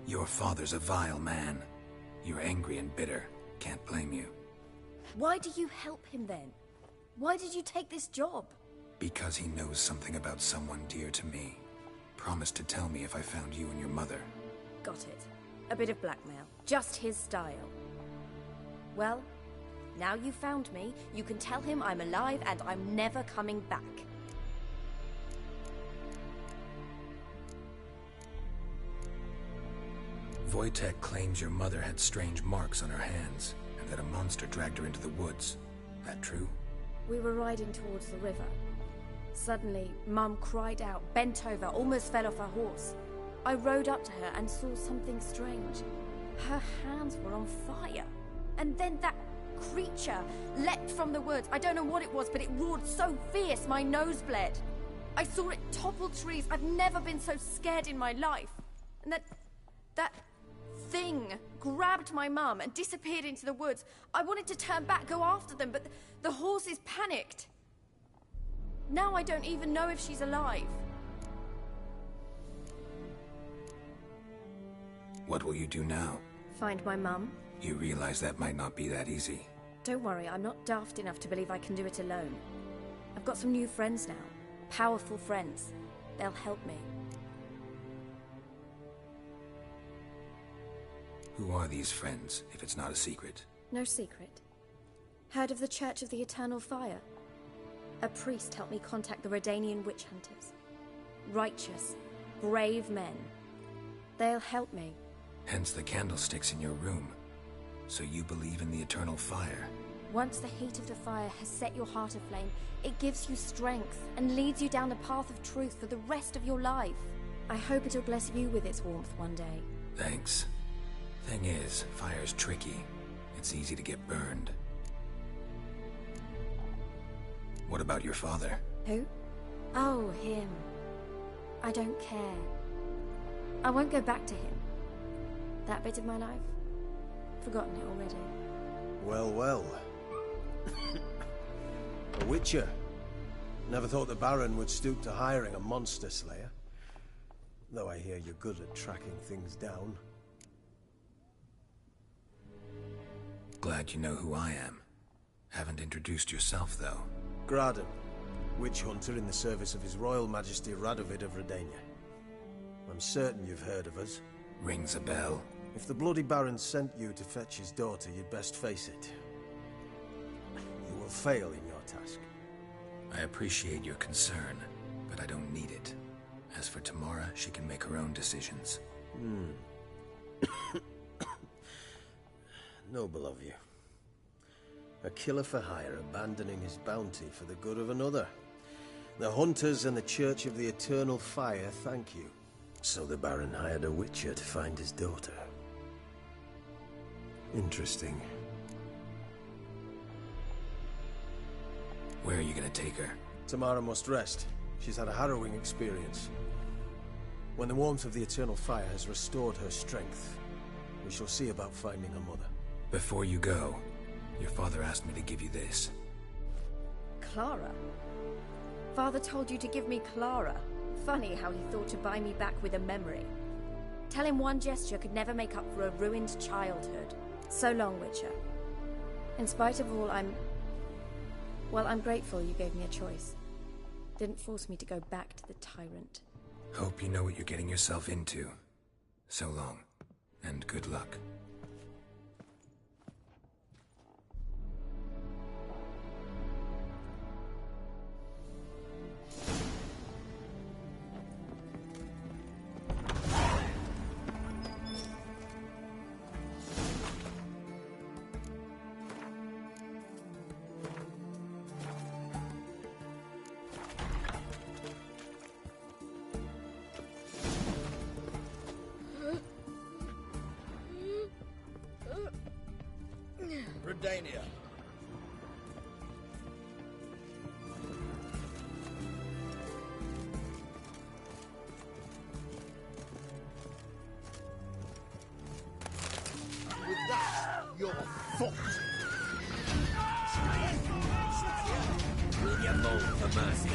Your father's a vile man. You're angry and bitter. Can't blame you. Why do you help him then? Why did you take this job? Because he knows something about someone dear to me. Promised to tell me if I found you and your mother. Got it. A bit of blackmail. Just his style. Well, now you found me, you can tell him I'm alive and I'm never coming back. Wojtek claims your mother had strange marks on her hands, and that a monster dragged her into the woods. That true? We were riding towards the river. Suddenly, Mum cried out, bent over, almost fell off her horse. I rode up to her and saw something strange. Her hands were on fire. And then that creature leapt from the woods. I don't know what it was, but it roared so fierce my nose bled. I saw it topple trees. I've never been so scared in my life. And that thing grabbed my mum and disappeared into the woods. I wanted to turn back, go after them, but the horses panicked. Now I don't even know if she's alive. What will you do now? Find my mum. You realize that might not be that easy. Don't worry, I'm not daft enough to believe I can do it alone. I've got some new friends now. Powerful friends. They'll help me. Who are these friends, if it's not a secret? No secret. Heard of the Church of the Eternal Fire? A priest helped me contact the Redanian witch hunters. Righteous, brave men. They'll help me. Hence the candlesticks in your room. So you believe in the eternal fire? Once the heat of the fire has set your heart aflame, it gives you strength and leads you down the path of truth for the rest of your life. I hope it'll bless you with its warmth one day. Thanks. Thing is, fire's tricky. It's easy to get burned. What about your father? Who? Oh, him. I don't care. I won't go back to him. That bit of my life? Forgotten it already. Well, well. A witcher. Never thought the Baron would stoop to hiring a monster slayer. Though I hear you're good at tracking things down. Glad you know who I am. Haven't introduced yourself, though. Graden, witch hunter in the service of His Royal Majesty Radovid of Redania. I'm certain you've heard of us. Rings a bell. If the Bloody Baron sent you to fetch his daughter, you'd best face it. You will fail in your task. I appreciate your concern, but I don't need it. As for Tamara, she can make her own decisions. Noble of you. A killer for hire abandoning his bounty for the good of another. The hunters and the Church of the Eternal Fire thank you. So the Baron hired a witcher to find his daughter. Interesting. Where are you gonna take her? Tamara must rest. She's had a harrowing experience. When the warmth of the Eternal Fire has restored her strength, we shall see about finding her mother. Before you go, your father asked me to give you this. Clara? Father told you to give me Clara. Funny how he thought to buy me back with a memory. Tell him one gesture could never make up for a ruined childhood. So long, Witcher. In spite of all, I'm grateful you gave me a choice. Didn't force me to go back to the tyrant. Hope you know what you're getting yourself into. So long, and good luck. Redania. With that, you're fucked. Will you moan for mercy?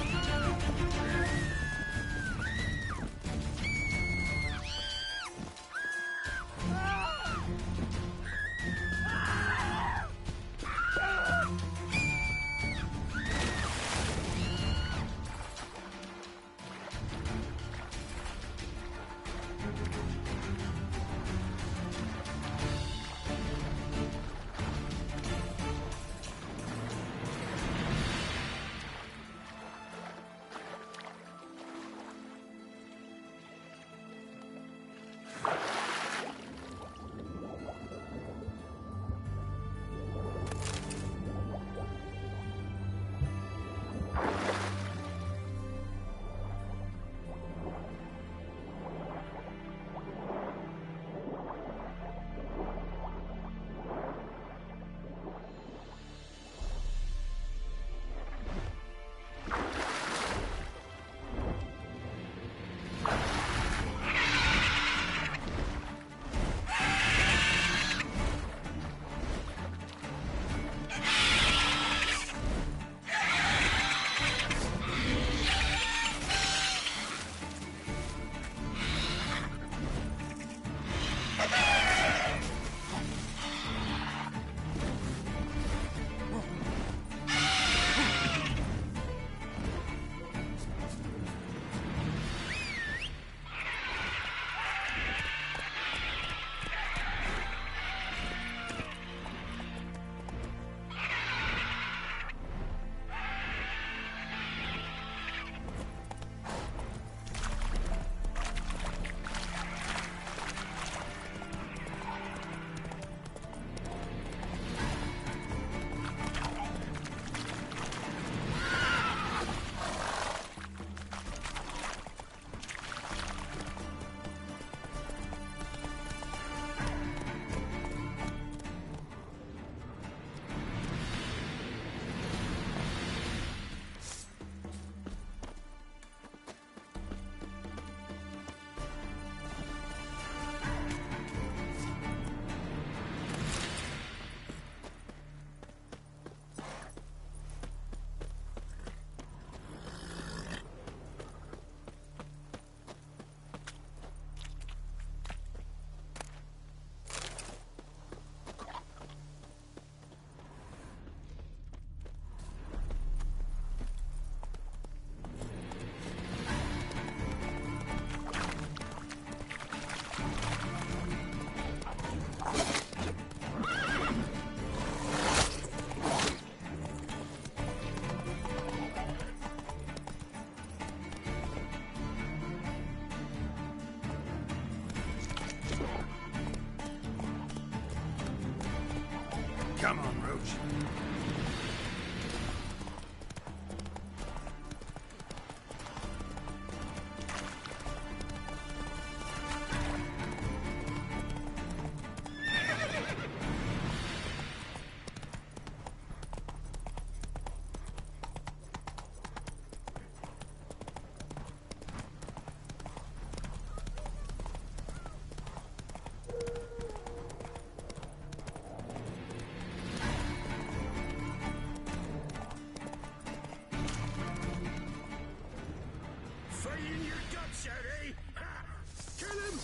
Come on, Roach.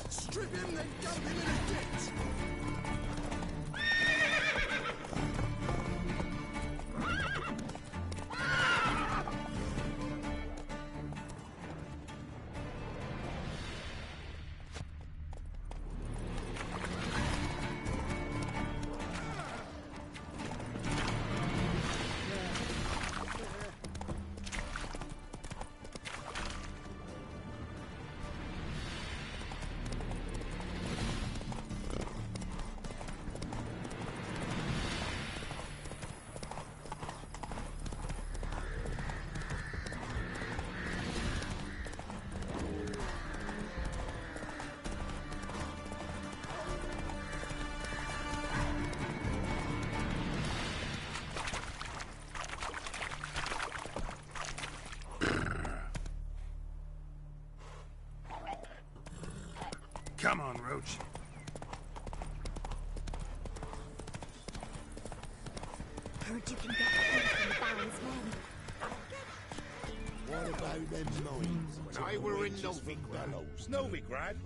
Strip him, then dump him in a ditch! Come on, Roach. Heard you can get food from the Baron's men. What about them mines? When I were in Novigrad. Novigrad?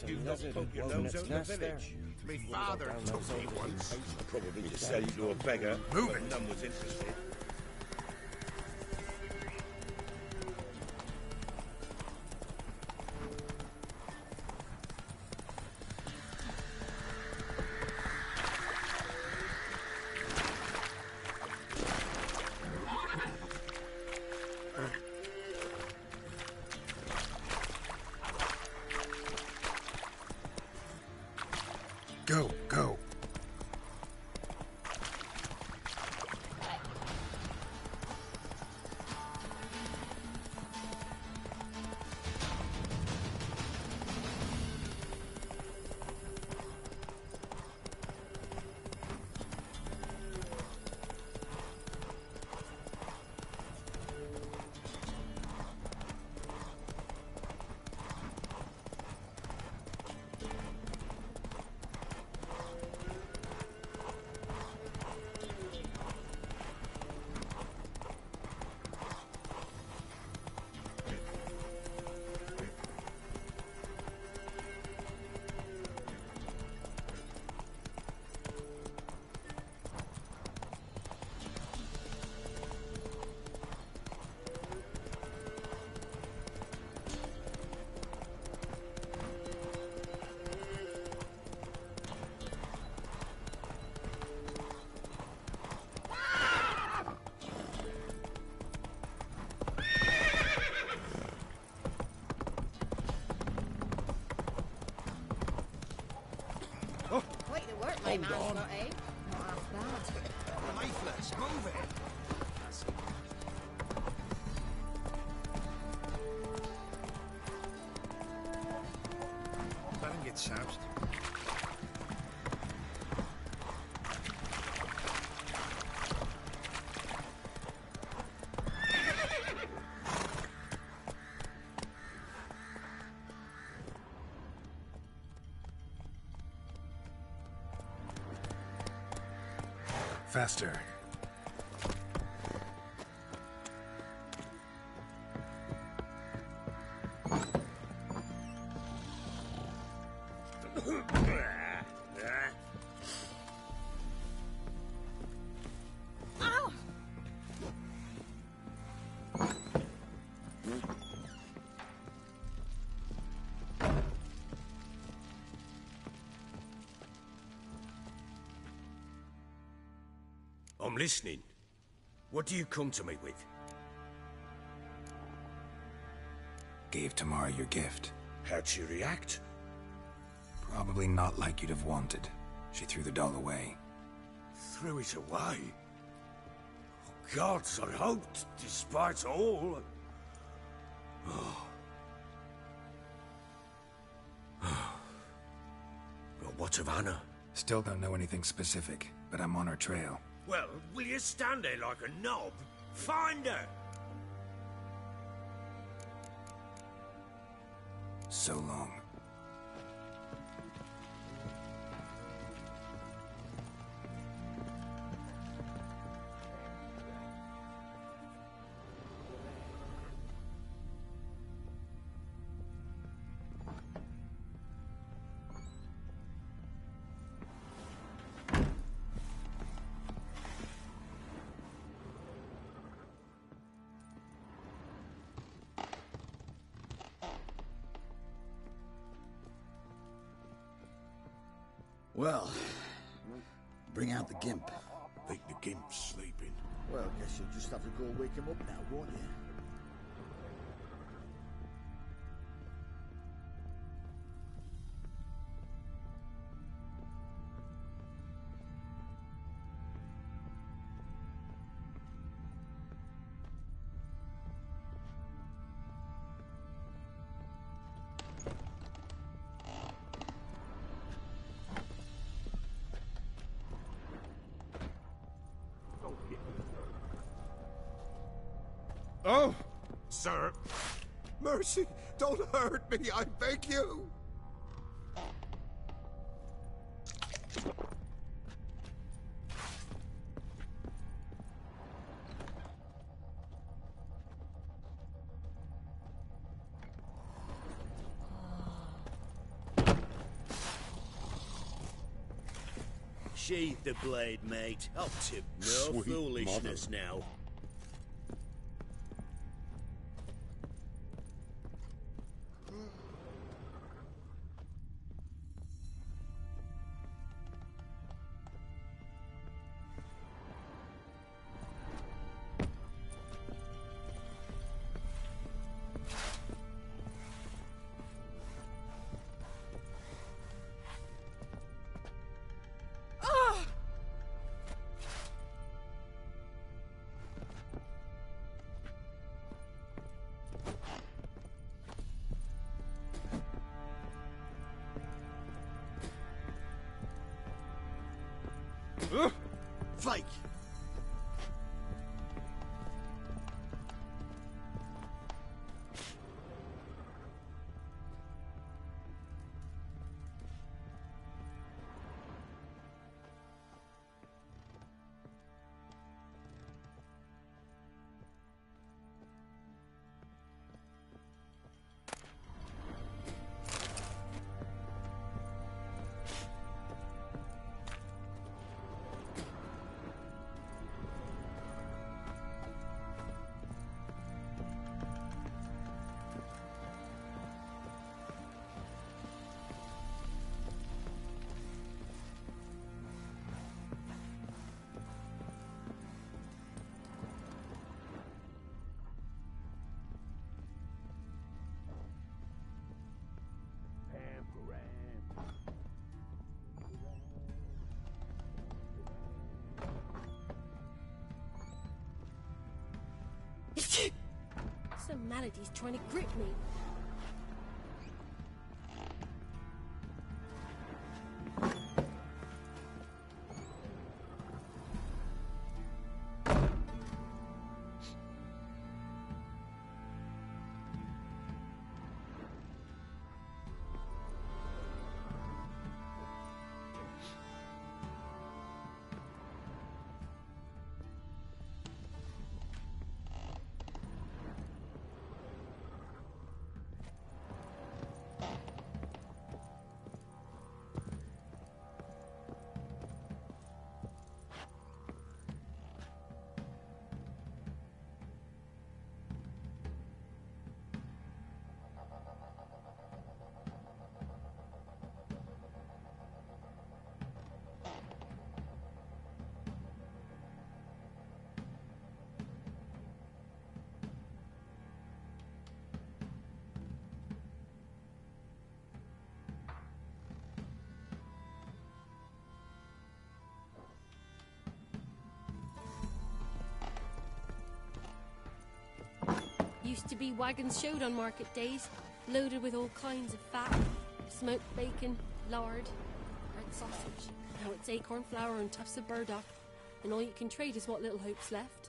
You've not poked your nose out the village. My father told me once. Probably to sell you to a beggar. Move it. None was interested. Go, go. Quite the work my man's got, eh? Not half bad. Lifeless, move it! Let him get soused. Faster. I'm listening. What do you come to me with? Gave Tamara your gift. How'd she react? Probably not like you'd have wanted. She threw the doll away. threw it away. Oh, gods, I hoped, despite all. Oh. Well, what of Anna? Still don't know anything specific, but I'm on her trail. Well, will you stand there like a knob? Find her! So long. Well, bring out the gimp. Think the gimp's sleeping. Well, I guess you'll just have to go wake him up now, won't you? Oh! Sir! Mercy! Don't hurt me, I beg you! Sheathe the blade, mate. Up to no Sweet foolishness now. Fake! Some malady's trying to grip me. be wagons showed on market days, loaded with all kinds of fat, smoked bacon, lard, red sausage. Now it's acorn flour and tufts of burdock, and all you can trade is what little hope's left.